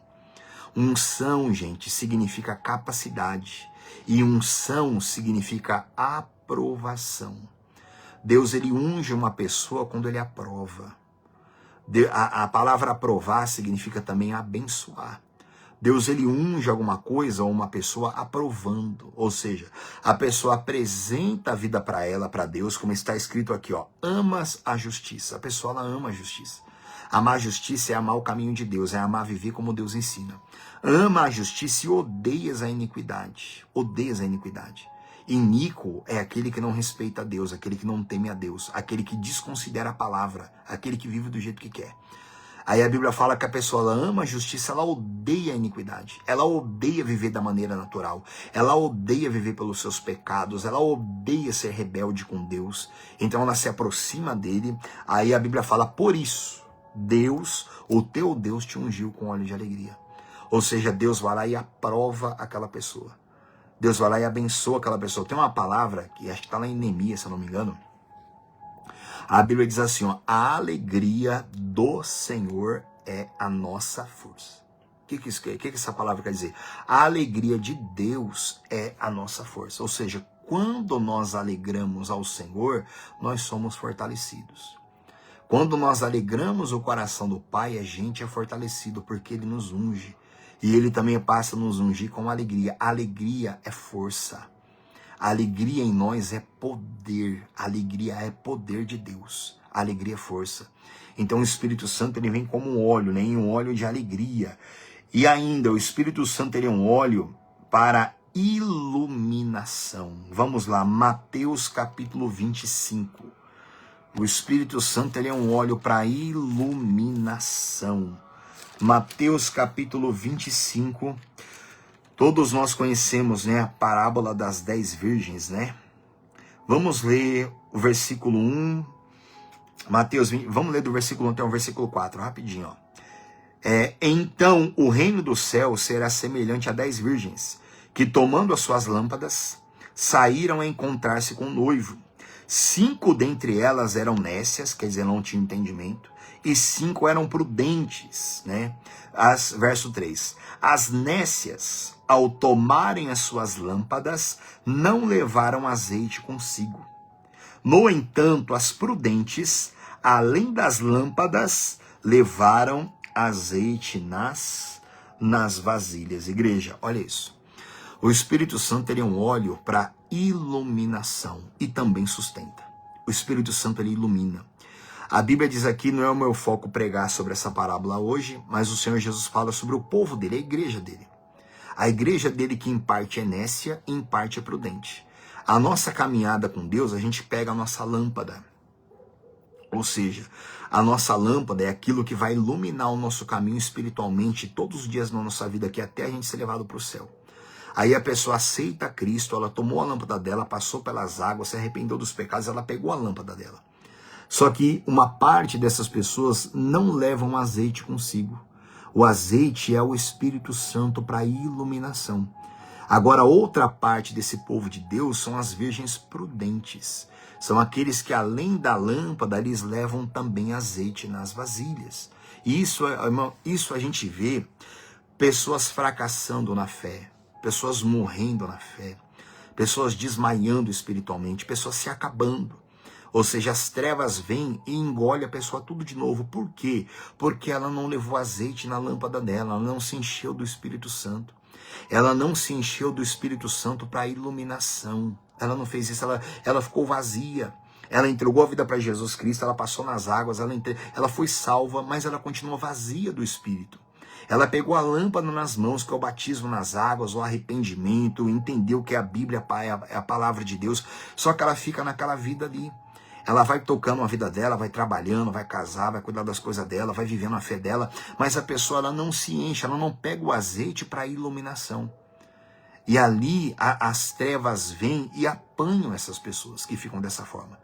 Unção, gente, significa capacidade. E unção significa aprovação. Deus, ele unge uma pessoa quando ele aprova. A palavra aprovar significa também abençoar. Deus, ele unge alguma coisa ou uma pessoa aprovando, ou seja, a pessoa apresenta a vida para ela, para Deus, como está escrito aqui, ó, amas a justiça. A pessoa, ela ama a justiça. Amar a justiça é amar o caminho de Deus, é amar viver como Deus ensina. Ama a justiça e odeias a iniquidade. Odeias a iniquidade. Iníquo é aquele que não respeita a Deus, aquele que não teme a Deus, aquele que desconsidera a palavra, aquele que vive do jeito que quer. Aí a Bíblia fala que a pessoa, ela ama a justiça, ela odeia a iniquidade. Ela odeia viver da maneira natural. Ela odeia viver pelos seus pecados. Ela odeia ser rebelde com Deus. Então ela se aproxima dele. Aí a Bíblia fala, por isso, Deus, o teu Deus, te ungiu com óleo de alegria. Ou seja, Deus vai lá e aprova aquela pessoa. Deus vai lá e abençoa aquela pessoa. Tem uma palavra, que acho que está lá em Neemias, se eu não me engano. A Bíblia diz assim, ó, a alegria do Senhor é a nossa força. O que essa palavra quer dizer? A alegria de Deus é a nossa força. Ou seja, quando nós alegramos ao Senhor, nós somos fortalecidos. Quando nós alegramos o coração do Pai, a gente é fortalecido, porque Ele nos unge. E Ele também passa a nos ungir com alegria. A alegria é força. A alegria em nós é poder. A alegria é poder de Deus. A alegria é força. Então o Espírito Santo, ele vem como um óleo, né? Um óleo de alegria. E ainda o Espírito Santo, ele é um óleo para iluminação. Vamos lá, Mateus capítulo 25. O Espírito Santo, ele é um óleo para iluminação. Mateus capítulo 25. Todos nós conhecemos, né, a parábola das 10 virgens, né? Vamos ler o versículo 1, Mateus 20, vamos ler do versículo 1 até o versículo 4, rapidinho, ó. Então o reino do céu será semelhante a 10 virgens, que tomando as suas lâmpadas, saíram a encontrar-se com o noivo. 5 dentre elas eram nécias, quer dizer, não tinham entendimento, e 5 eram prudentes, né? Verso 3. As nécias, ao tomarem as suas lâmpadas, não levaram azeite consigo. No entanto, as prudentes, além das lâmpadas, levaram azeite nas vasilhas. Igreja, olha isso. O Espírito Santo, ele é um óleo para iluminação e também sustenta. O Espírito Santo, ele ilumina. A Bíblia diz aqui, não é o meu foco pregar sobre essa parábola hoje, mas o Senhor Jesus fala sobre o povo dele, a igreja dele. A igreja dele que em parte é nécia e em parte é prudente. A nossa caminhada com Deus, a gente pega a nossa lâmpada. Ou seja, a nossa lâmpada é aquilo que vai iluminar o nosso caminho espiritualmente todos os dias na nossa vida aqui até a gente ser levado para o céu. Aí a pessoa aceita Cristo, ela tomou a lâmpada dela, passou pelas águas, se arrependeu dos pecados, ela pegou a lâmpada dela. Só que uma parte dessas pessoas não levam azeite consigo. O azeite é o Espírito Santo para iluminação. Agora, outra parte desse povo de Deus são as virgens prudentes. São aqueles que, além da lâmpada, eles levam também azeite nas vasilhas. E isso a gente vê pessoas fracassando na fé, pessoas morrendo na fé, pessoas desmaiando espiritualmente, pessoas se acabando. Ou seja, as trevas vêm e engolem a pessoa tudo de novo. Por quê? Porque ela não levou azeite na lâmpada dela, ela não se encheu do Espírito Santo. Ela não se encheu do Espírito Santo para iluminação. Ela não fez isso, ela ficou vazia. Ela entregou a vida para Jesus Cristo, ela passou nas águas, ela foi salva, mas ela continua vazia do Espírito. Ela pegou a lâmpada nas mãos, que é o batismo nas águas, o arrependimento, entendeu que a Bíblia é a palavra de Deus, só que ela fica naquela vida ali. Ela vai tocando a vida dela, vai trabalhando, vai casar, vai cuidar das coisas dela, vai vivendo a fé dela, mas a pessoa ela não se enche, ela não pega o azeite para a iluminação. E ali as trevas vêm e apanham essas pessoas que ficam dessa forma.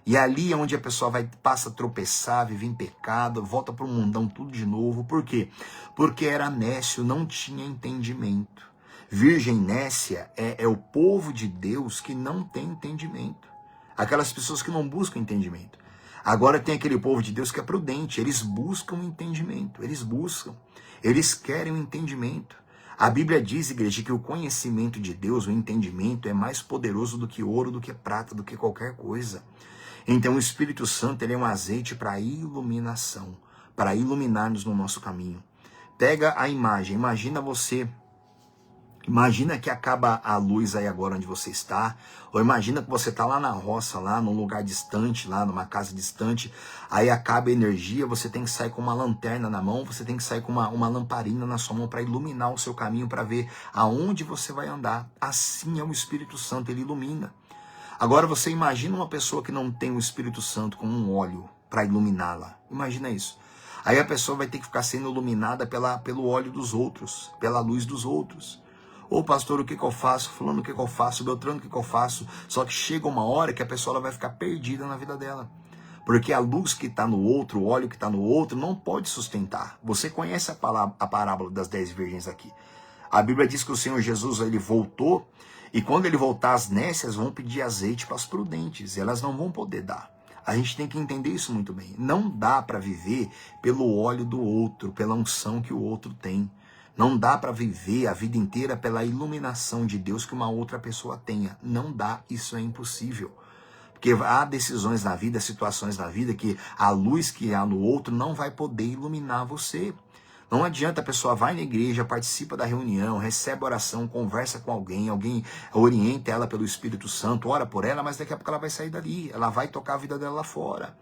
E ali é onde a pessoa passa a tropeçar, vive em pecado, volta para o mundão tudo de novo. Por quê? Porque era nécio, não tinha entendimento. Virgem nécia é o povo de Deus que não tem entendimento. Aquelas pessoas que não buscam entendimento. Agora tem aquele povo de Deus que é prudente, eles buscam entendimento, eles querem o entendimento. A Bíblia diz, igreja, que o conhecimento de Deus, o entendimento, é mais poderoso do que ouro, do que prata, do que qualquer coisa. Então o Espírito Santo ele é um azeite para iluminação, para iluminar-nos no nosso caminho. Pega a imagem, imagina que acaba a luz aí agora onde você está, ou imagina que você está lá na roça, lá num lugar distante, lá numa casa distante, aí acaba a energia, você tem que sair com uma lanterna na mão, você tem que sair com uma lamparina na sua mão para iluminar o seu caminho, para ver aonde você vai andar. Assim é o Espírito Santo, ele ilumina. Agora você imagina uma pessoa que não tem o Espírito Santo como um óleo para iluminá-la. Imagina isso. Aí a pessoa vai ter que ficar sendo iluminada pelo óleo dos outros, pela luz dos outros. Ô pastor, o que eu faço? Fulano, o que eu faço? Beltrano, o que eu faço? Só que chega uma hora que a pessoa vai ficar perdida na vida dela. Porque a luz que está no outro, o óleo que está no outro, não pode sustentar. Você conhece a parábola das 10 virgens aqui. A Bíblia diz que o Senhor Jesus ele voltou, e quando ele voltar, as nécias vão pedir azeite para as prudentes, e elas não vão poder dar. A gente tem que entender isso muito bem. Não dá para viver pelo óleo do outro, pela unção que o outro tem. Não dá para viver a vida inteira pela iluminação de Deus que uma outra pessoa tenha. Não dá, isso é impossível. Porque há decisões na vida, situações na vida que a luz que há no outro não vai poder iluminar você. Não adianta, a pessoa vai na igreja, participa da reunião, recebe oração, conversa com alguém orienta ela pelo Espírito Santo, ora por ela, mas daqui a pouco ela vai sair dali, ela vai tocar a vida dela lá fora.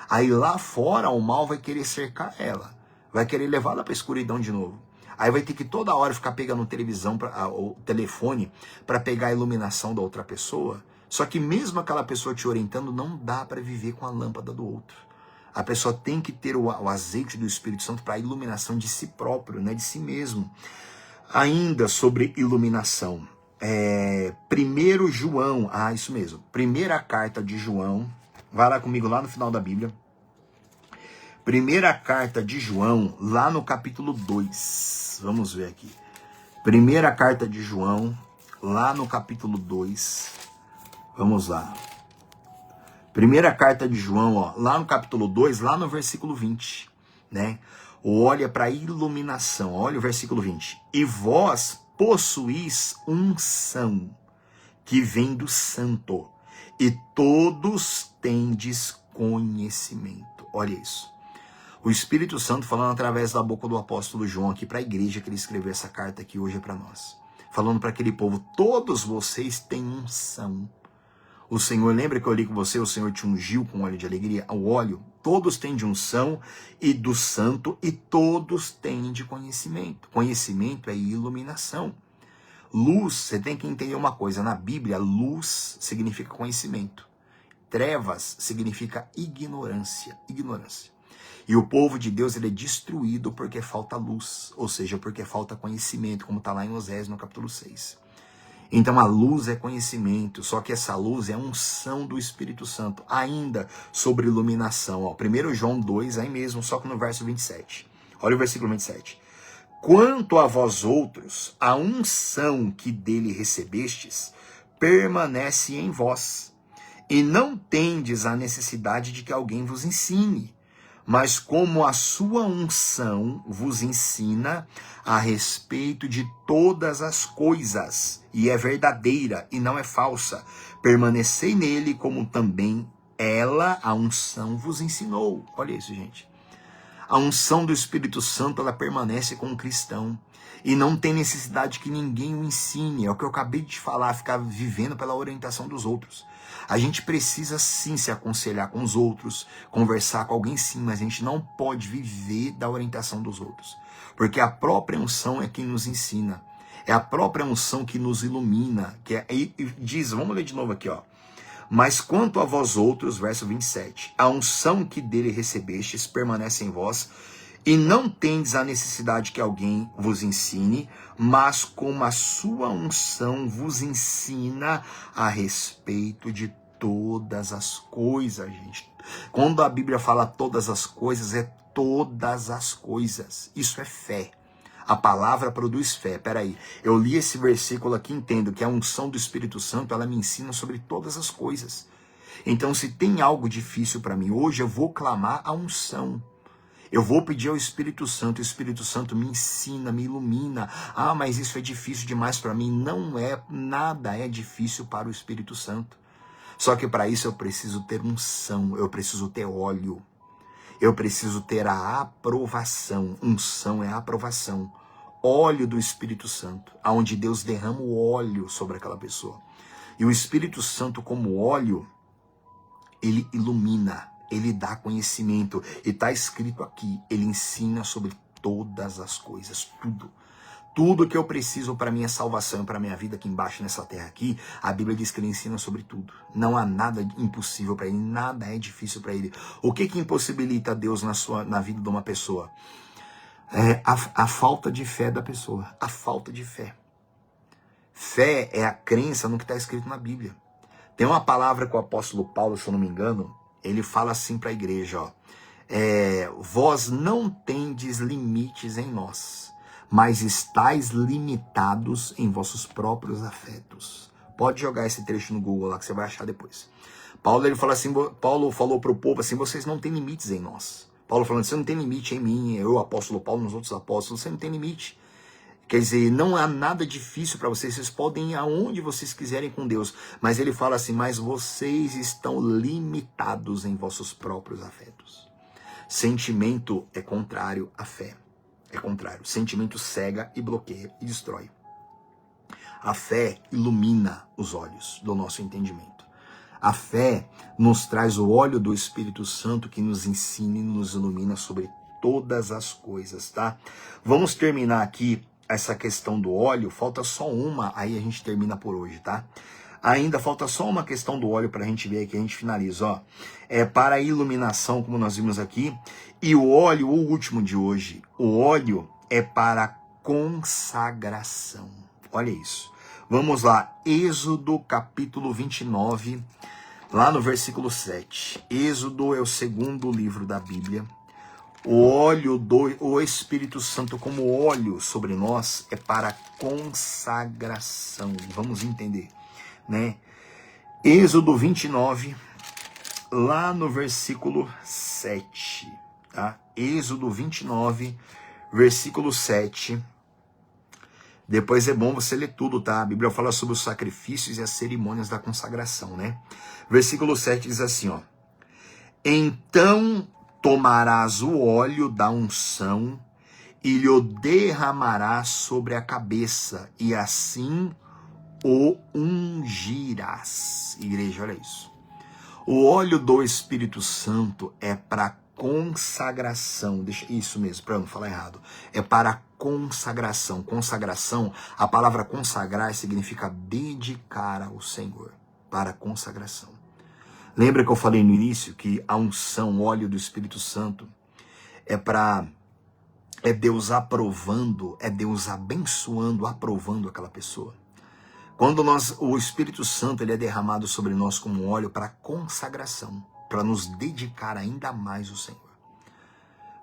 Aí lá fora o mal vai querer cercar ela, vai querer levá-la para a escuridão de novo. Aí vai ter que toda hora ficar pegando televisão, o telefone, para pegar a iluminação da outra pessoa. Só que mesmo aquela pessoa te orientando, não dá para viver com a lâmpada do outro. A pessoa tem que ter o azeite do Espírito Santo para a iluminação de si próprio, né, de si mesmo. Ainda sobre iluminação. 1 João, isso mesmo. Primeira carta de João. Vai lá comigo, lá no final da Bíblia. Primeira carta de João, lá no capítulo 2. Vamos ver aqui. Primeira carta de João, lá no capítulo 2. Vamos lá. Primeira carta de João, lá no capítulo 2, lá no versículo 20, né? Olha para a iluminação, olha o versículo 20. E vós possuís unção que vem do Santo, e todos tendes conhecimento. Olha isso. O Espírito Santo falando através da boca do apóstolo João aqui para a igreja que ele escreveu essa carta aqui hoje para nós. Falando para aquele povo, todos vocês têm unção. O Senhor, lembra que eu li com você, o Senhor te ungiu com óleo de alegria? O óleo, todos têm de unção e do santo, e todos têm de conhecimento. Conhecimento é iluminação. Luz, você tem que entender uma coisa, na Bíblia, luz significa conhecimento. Trevas significa ignorância. E o povo de Deus ele é destruído porque falta luz, ou seja, porque falta conhecimento, como está lá em Oséias no capítulo 6. Então a luz é conhecimento, só que essa luz é a unção do Espírito Santo. Ainda sobre iluminação, 1 João 2, aí mesmo, só que no verso 27. Olha o versículo 27. quanto a vós outros, a unção que dele recebestes permanece em vós, e não tendes a necessidade de que alguém vos ensine, mas como a sua unção vos ensina a respeito de todas as coisas, e é verdadeira e não é falsa, permanecei nele como também ela, a unção, vos ensinou. Olha isso, gente. A unção do Espírito Santo, ela permanece com o cristão. E não tem necessidade que ninguém o ensine. É o que eu acabei de falar, ficar vivendo pela orientação dos outros. A gente precisa sim se aconselhar com os outros, conversar com alguém sim, mas a gente não pode viver da orientação dos outros. Porque a própria unção é quem nos ensina. É a própria unção que nos ilumina. E diz, vamos ler de novo aqui, ó. Mas quanto a vós outros, verso 27, a unção que dele recebestes permanece em vós, e não tendes a necessidade que alguém vos ensine, mas como a sua unção vos ensina a respeito de todas as coisas, gente. Quando a Bíblia fala todas as coisas, é todas as coisas. Isso é fé. A palavra produz fé. Peraí, eu li esse versículo aqui, entendo que a unção do Espírito Santo, ela me ensina sobre todas as coisas. Então, se tem algo difícil para mim, hoje eu vou clamar a unção. Eu vou pedir ao Espírito Santo, o Espírito Santo me ensina, me ilumina. Ah, mas isso é difícil demais para mim. Não é, nada é difícil para o Espírito Santo. Só que para isso eu preciso ter unção, eu preciso ter óleo. Eu preciso ter a aprovação. Unção é a aprovação. Óleo do Espírito Santo, aonde Deus derrama o óleo sobre aquela pessoa. E o Espírito Santo, como óleo, ele ilumina, ele dá conhecimento. E está escrito aqui, ele ensina sobre todas as coisas, tudo. Tudo que eu preciso para minha salvação, para minha vida aqui embaixo, nessa terra aqui, a Bíblia diz que ele ensina sobre tudo. Não há nada impossível para ele, nada é difícil para ele. O que impossibilita Deus na vida de uma pessoa? É a falta de fé da pessoa, a falta de fé. Fé é a crença no que está escrito na Bíblia. Tem uma palavra que o apóstolo Paulo, se eu não me engano, ele fala assim para a igreja, ó, vós não tendes limites em nós, mas estáis limitados em vossos próprios afetos. Pode jogar esse trecho no Google lá que você vai achar depois. Paulo falou para o povo assim, vocês não têm limites em nós. Paulo falando, você não tem limite em mim, eu, apóstolo Paulo, nos outros apóstolos, você não tem limite. Quer dizer, não há nada difícil para vocês podem ir aonde vocês quiserem com Deus. Mas ele fala assim, mas vocês estão limitados em vossos próprios afetos. Sentimento é contrário à fé. É contrário. Sentimento cega e bloqueia e destrói. A fé ilumina os olhos do nosso entendimento. A fé nos traz o óleo do Espírito Santo que nos ensina e nos ilumina sobre todas as coisas, tá? Vamos terminar aqui essa questão do óleo. Falta só uma, aí a gente termina por hoje, tá? Ainda falta só uma questão do óleo para a gente ver aqui, a gente finaliza, ó. É para a iluminação, como nós vimos aqui. E o óleo, o último de hoje, o óleo é para a consagração. Olha isso. Vamos lá, Êxodo capítulo 29, lá no versículo 7. Êxodo é o segundo livro da Bíblia. O óleo do Espírito Santo como óleo sobre nós é para consagração. Vamos entender, né? Êxodo 29, lá no versículo 7, tá? Êxodo 29, versículo 7. Depois é bom você ler tudo, tá? A Bíblia fala sobre os sacrifícios e as cerimônias da consagração, né? Versículo 7 diz assim, ó. Então tomarás o óleo da unção e lhe derramarás sobre a cabeça, e assim o ungirás. Igreja, olha isso. O óleo do Espírito Santo é para consagração. Deixa isso mesmo, para eu não falar errado. É para consagração. Consagração, a palavra consagrar significa dedicar ao Senhor. Para consagração. Lembra que eu falei no início que a unção, o óleo do Espírito Santo é Deus aprovando, é Deus abençoando, aprovando aquela pessoa. Quando o Espírito Santo ele é derramado sobre nós como óleo para consagração, para nos dedicar ainda mais ao Senhor.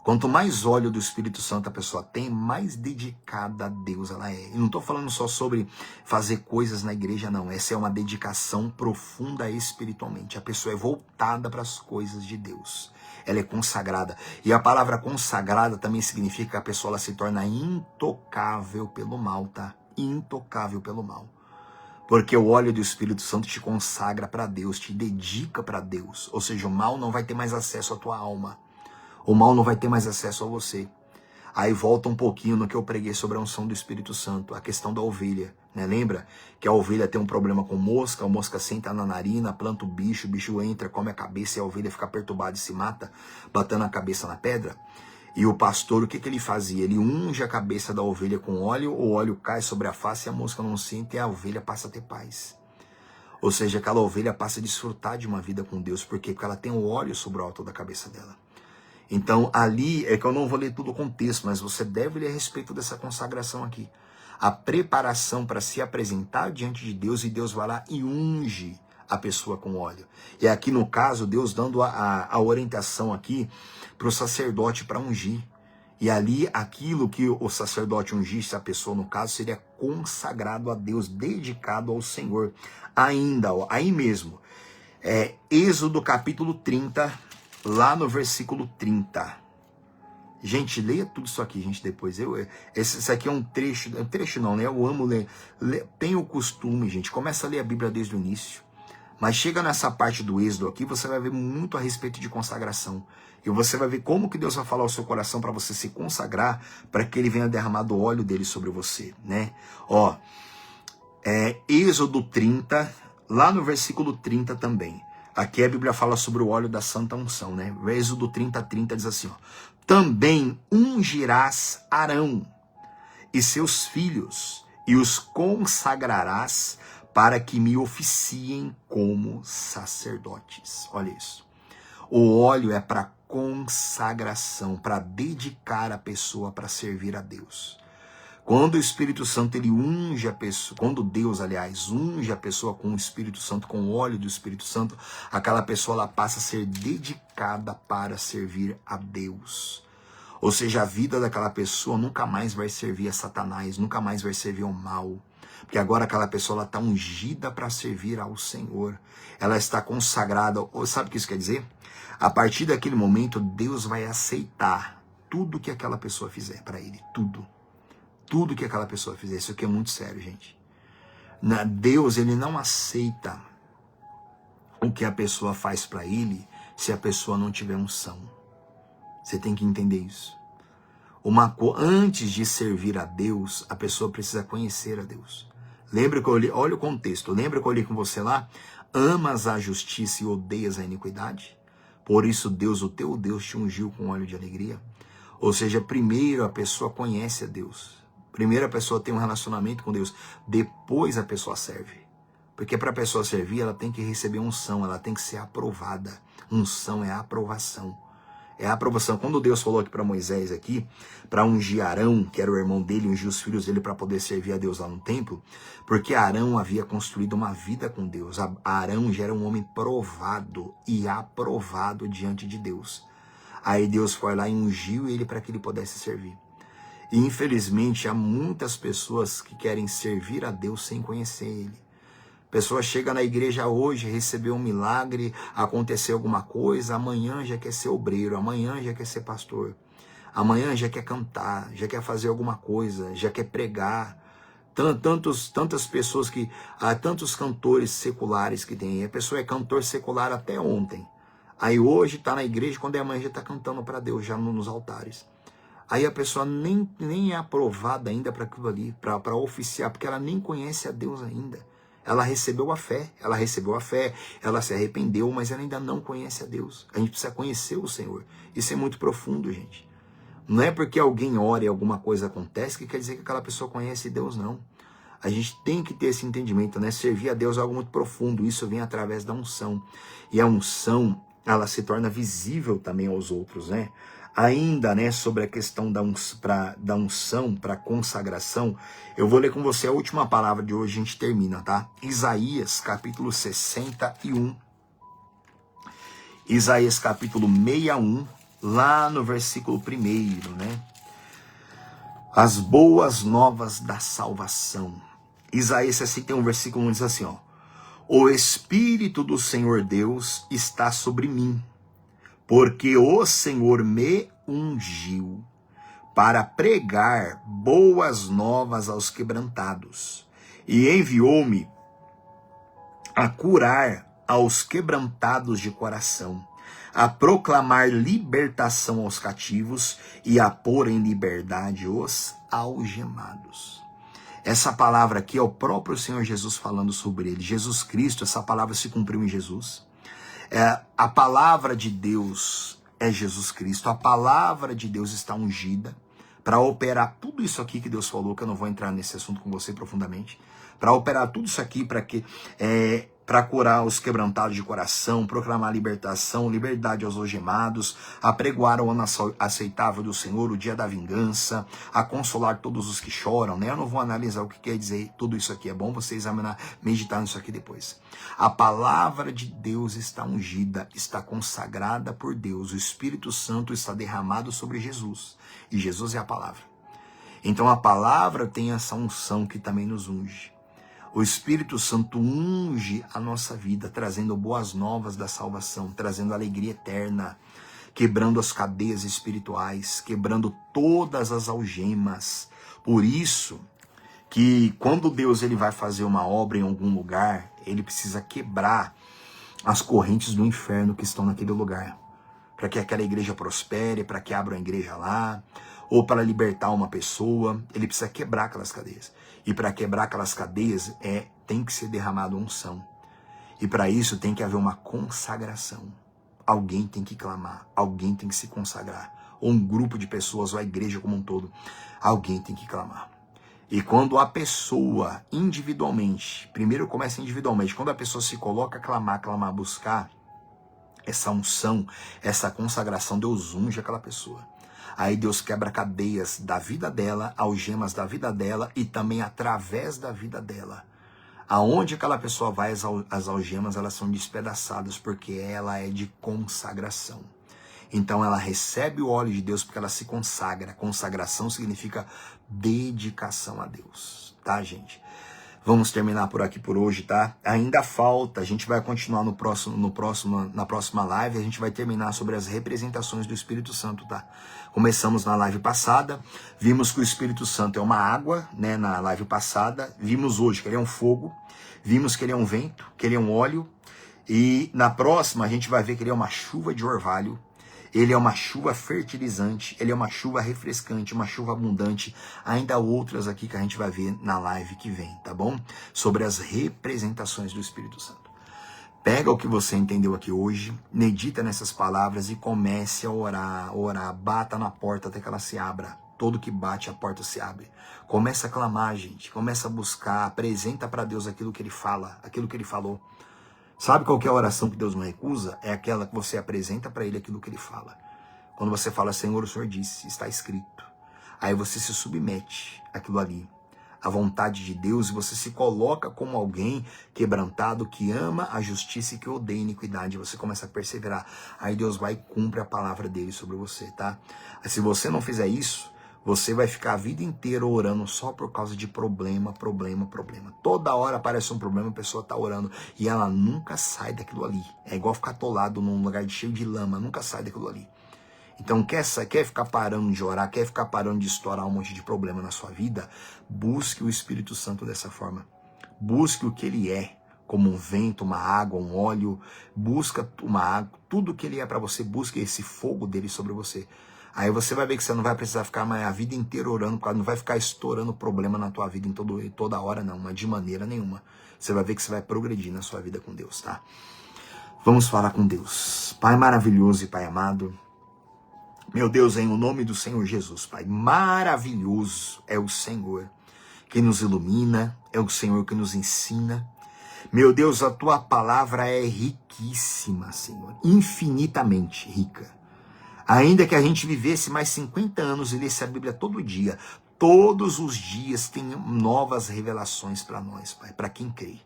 Quanto mais óleo do Espírito Santo a pessoa tem, mais dedicada a Deus ela é. E não estou falando só sobre fazer coisas na igreja, não. Essa é uma dedicação profunda espiritualmente. A pessoa é voltada para as coisas de Deus. Ela é consagrada. E a palavra consagrada também significa que a pessoa ela se torna intocável pelo mal, tá? Intocável pelo mal. Porque o óleo do Espírito Santo te consagra para Deus, te dedica para Deus. Ou seja, o mal não vai ter mais acesso à tua alma. O mal não vai ter mais acesso a você. Aí volta um pouquinho no que eu preguei sobre a unção do Espírito Santo, a questão da ovelha, né? Lembra que a ovelha tem um problema com mosca, a mosca senta na narina, planta o bicho entra, come a cabeça e a ovelha fica perturbada e se mata, batendo a cabeça na pedra. E o pastor, o que ele fazia? Ele unge a cabeça da ovelha com óleo, o óleo cai sobre a face e a mosca não sente e a ovelha passa a ter paz. Ou seja, aquela ovelha passa a desfrutar de uma vida com Deus, porque ela tem o óleo sobre o alto da cabeça dela. Então, ali, é que eu não vou ler todo o contexto, mas você deve ler a respeito dessa consagração aqui. A preparação para se apresentar diante de Deus, e Deus vai lá e unge a pessoa com óleo. E aqui, no caso, Deus dando a orientação aqui para o sacerdote para ungir. E ali, aquilo que o sacerdote ungisse a pessoa, no caso, seria consagrado a Deus, dedicado ao Senhor. Ainda, ó, aí mesmo, Êxodo capítulo 30, lá no versículo 30. Gente, leia tudo isso aqui, gente, depois. Esse aqui é um trecho não, né? Eu amo ler. Tenho o costume, gente, começa a ler a Bíblia desde o início. Mas chega nessa parte do Êxodo aqui, você vai ver muito a respeito de consagração. E você vai ver como que Deus vai falar ao seu coração para você se consagrar, para que ele venha derramar do óleo dele sobre você, né? Ó, Êxodo 30, lá no versículo 30 também. Aqui a Bíblia fala sobre o óleo da santa unção, né? Êxodo 30 diz assim, ó. Também ungirás Arão e seus filhos e os consagrarás para que me oficiem como sacerdotes. Olha isso. O óleo é para consagração, para dedicar a pessoa para servir a Deus. Quando o Espírito Santo ele unge a pessoa, quando Deus, aliás, unge a pessoa com o Espírito Santo, com o óleo do Espírito Santo, aquela pessoa ela passa a ser dedicada para servir a Deus. Ou seja, a vida daquela pessoa nunca mais vai servir a Satanás, nunca mais vai servir ao mal. Porque agora aquela pessoa está ungida para servir ao Senhor. Ela está consagrada. Sabe o que isso quer dizer? A partir daquele momento, Deus vai aceitar tudo que aquela pessoa fizer para ele. Tudo que aquela pessoa fizer. Isso aqui é muito sério, gente. Deus, ele não aceita o que a pessoa faz para ele se a pessoa não tiver unção. Você tem que entender isso. Antes de servir a Deus, a pessoa precisa conhecer a Deus. Lembra que eu li? Olha o contexto. Lembra que eu li com você lá? Amas a justiça e odeias a iniquidade? Por isso Deus, o teu Deus, te ungiu com óleo de alegria. Ou seja, primeiro a pessoa conhece a Deus. Primeiro a pessoa tem um relacionamento com Deus, depois a pessoa serve. Porque para a pessoa servir, ela tem que receber unção, ela tem que ser aprovada. Unção é a aprovação. É a aprovação. Quando Deus falou aqui para Moisés aqui, para ungir Arão, que era o irmão dele, ungir os filhos dele para poder servir a Deus lá no templo, porque Arão havia construído uma vida com Deus. Arão já era um homem provado e aprovado diante de Deus. Aí Deus foi lá e ungiu ele para que ele pudesse servir. E infelizmente há muitas pessoas que querem servir a Deus sem conhecer Ele. A pessoa chega na igreja hoje, recebeu um milagre, aconteceu alguma coisa, amanhã já quer ser obreiro, amanhã já quer ser pastor, amanhã já quer cantar, já quer fazer alguma coisa, já quer pregar. Tantas pessoas há tantos cantores seculares que tem. A pessoa é cantor secular até ontem. Aí hoje está na igreja, quando é amanhã já está cantando para Deus, já nos altares. Aí a pessoa nem é aprovada ainda para aquilo ali, para oficiar, porque ela nem conhece a Deus ainda. Ela recebeu a fé, ela se arrependeu, mas ela ainda não conhece a Deus. A gente precisa conhecer o Senhor. Isso é muito profundo, gente. Não é porque alguém ora e alguma coisa acontece que quer dizer que aquela pessoa conhece Deus, não. A gente tem que ter esse entendimento, né? Servir a Deus é algo muito profundo, isso vem através da unção. E a unção, ela se torna visível também aos outros, né? Ainda, né, sobre a questão da unção para consagração, eu vou ler com você a última palavra de hoje, a gente termina, tá? Isaías, capítulo 61. Isaías, capítulo 61, lá no versículo 1, né? As boas novas da salvação. Isaías assim tem um versículo que diz assim, ó: o Espírito do Senhor Deus está sobre mim, porque o Senhor me ungiu para pregar boas novas aos quebrantados, e enviou-me a curar aos quebrantados de coração, a proclamar libertação aos cativos e a pôr em liberdade os algemados. Essa palavra aqui é o próprio Senhor Jesus falando sobre ele. Jesus Cristo, essa palavra se cumpriu em Jesus. A palavra de Deus é Jesus Cristo. A palavra de Deus está ungida para operar tudo isso aqui que Deus falou, que eu não vou entrar nesse assunto com você profundamente, para operar tudo isso aqui, para curar os quebrantados de coração, proclamar libertação, liberdade aos algemados, apregoar o ano aceitável do Senhor, o dia da vingança, a consolar todos os que choram, né? Eu não vou analisar o que quer dizer tudo isso aqui, é bom você examinar, meditar nisso aqui depois. A palavra de Deus está ungida, está consagrada por Deus, o Espírito Santo está derramado sobre Jesus, e Jesus é a palavra. Então a palavra tem essa unção que também nos unge. O Espírito Santo unge a nossa vida, trazendo boas novas da salvação, trazendo alegria eterna, quebrando as cadeias espirituais, quebrando todas as algemas. Por isso que quando Deus ele vai fazer uma obra em algum lugar, ele precisa quebrar as correntes do inferno que estão naquele lugar, para que aquela igreja prospere, para que abra uma igreja lá, ou para libertar uma pessoa, ele precisa quebrar aquelas cadeias. E para quebrar aquelas cadeias, tem que ser derramada unção. E para isso tem que haver uma consagração. Alguém tem que clamar, alguém tem que se consagrar. Ou um grupo de pessoas, ou a igreja como um todo, alguém tem que clamar. E quando a pessoa, individualmente, primeiro começa individualmente, quando a pessoa se coloca a clamar, buscar essa unção, essa consagração, Deus unge aquela pessoa. Aí Deus quebra cadeias da vida dela, algemas da vida dela e também através da vida dela. Aonde aquela pessoa vai, as algemas elas são despedaçadas porque ela é de consagração. Então ela recebe o óleo de Deus porque ela se consagra. Consagração significa dedicação a Deus, tá, gente? Vamos terminar por aqui por hoje, tá? Ainda falta, a gente vai continuar na próxima live, a gente vai terminar sobre as representações do Espírito Santo, tá? Começamos na live passada, vimos que o Espírito Santo é uma água, né, na live passada, vimos hoje que ele é um fogo, vimos que ele é um vento, que ele é um óleo, e na próxima a gente vai ver que ele é uma chuva de orvalho, ele é uma chuva fertilizante, ele é uma chuva refrescante, uma chuva abundante. Ainda há outras aqui que a gente vai ver na live que vem, tá bom? Sobre as representações do Espírito Santo. Pega o que você entendeu aqui hoje, medita nessas palavras e comece a orar, bata na porta até que ela se abra. Todo que bate, a porta se abre. Começa a clamar, gente, começa a buscar, apresenta para Deus aquilo que ele fala, aquilo que ele falou. Sabe qual que é a oração que Deus não recusa? É aquela que você apresenta para ele aquilo que ele fala. Quando você fala, Senhor, o Senhor disse, está escrito. Aí você se submete àquilo ali, à vontade de Deus, e você se coloca como alguém quebrantado, que ama a justiça e que odeia a iniquidade. Você começa a perseverar. Aí Deus vai e cumpre a palavra dele sobre você, tá? Aí, se você não fizer isso, você vai ficar a vida inteira orando só por causa de problema. Toda hora aparece um problema, a pessoa está orando e ela nunca sai daquilo ali. É igual ficar atolado num lugar cheio de lama, nunca sai daquilo ali. Então quer ficar parando de orar, quer ficar parando de estourar um monte de problema na sua vida? Busque o Espírito Santo dessa forma. Busque o que ele é, como um vento, uma água, um óleo. Busca uma água, tudo que ele é para você, busque esse fogo dele sobre você. Aí você vai ver que você não vai precisar ficar mais a vida inteira orando, não vai ficar estourando problema na tua vida em toda hora, não, mas de maneira nenhuma. Você vai ver que você vai progredir na sua vida com Deus, tá? Vamos falar com Deus. Pai maravilhoso e Pai amado, meu Deus, em o nome do Senhor Jesus, Pai, maravilhoso é o Senhor que nos ilumina, é o Senhor que nos ensina. Meu Deus, a tua palavra é riquíssima, Senhor, infinitamente rica. Ainda que a gente vivesse mais 50 anos e lesse a Bíblia todo dia, todos os dias tem novas revelações para nós, Pai, para quem crê.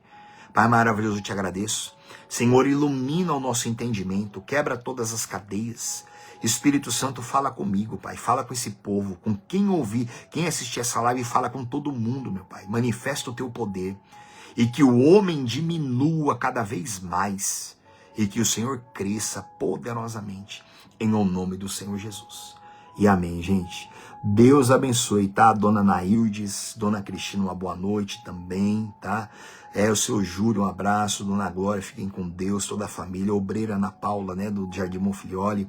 Pai maravilhoso, eu te agradeço. Senhor, ilumina o nosso entendimento, quebra todas as cadeias. Espírito Santo, fala comigo, Pai, fala com esse povo, com quem ouvir, quem assistir essa live, fala com todo mundo, meu Pai. Manifesta o teu poder e que o homem diminua cada vez mais e que o Senhor cresça poderosamente em o nome do Senhor Jesus. E amém, gente. Deus abençoe, tá? Dona Naildes, Dona Cristina, uma boa noite também, tá? O seu Júlio, um abraço. Dona Glória, fiquem com Deus, toda a família. Obreira Ana Paula, né, do Jardim Monfilioli.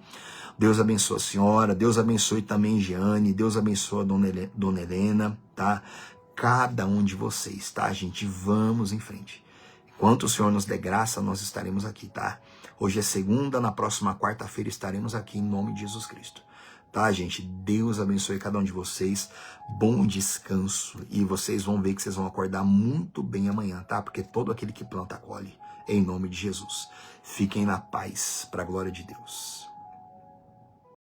Deus abençoe a senhora. Deus abençoe também Jeane. Deus abençoe a Dona Helena, tá? Cada um de vocês, tá, gente? Vamos em frente. Enquanto o Senhor nos dê graça, nós estaremos aqui, tá? Hoje é segunda, na próxima quarta-feira estaremos aqui em nome de Jesus Cristo. Tá, gente? Deus abençoe cada um de vocês. Bom descanso. E vocês vão ver que vocês vão acordar muito bem amanhã, tá? Porque todo aquele que planta, colhe. Em nome de Jesus. Fiquem na paz, para a glória de Deus.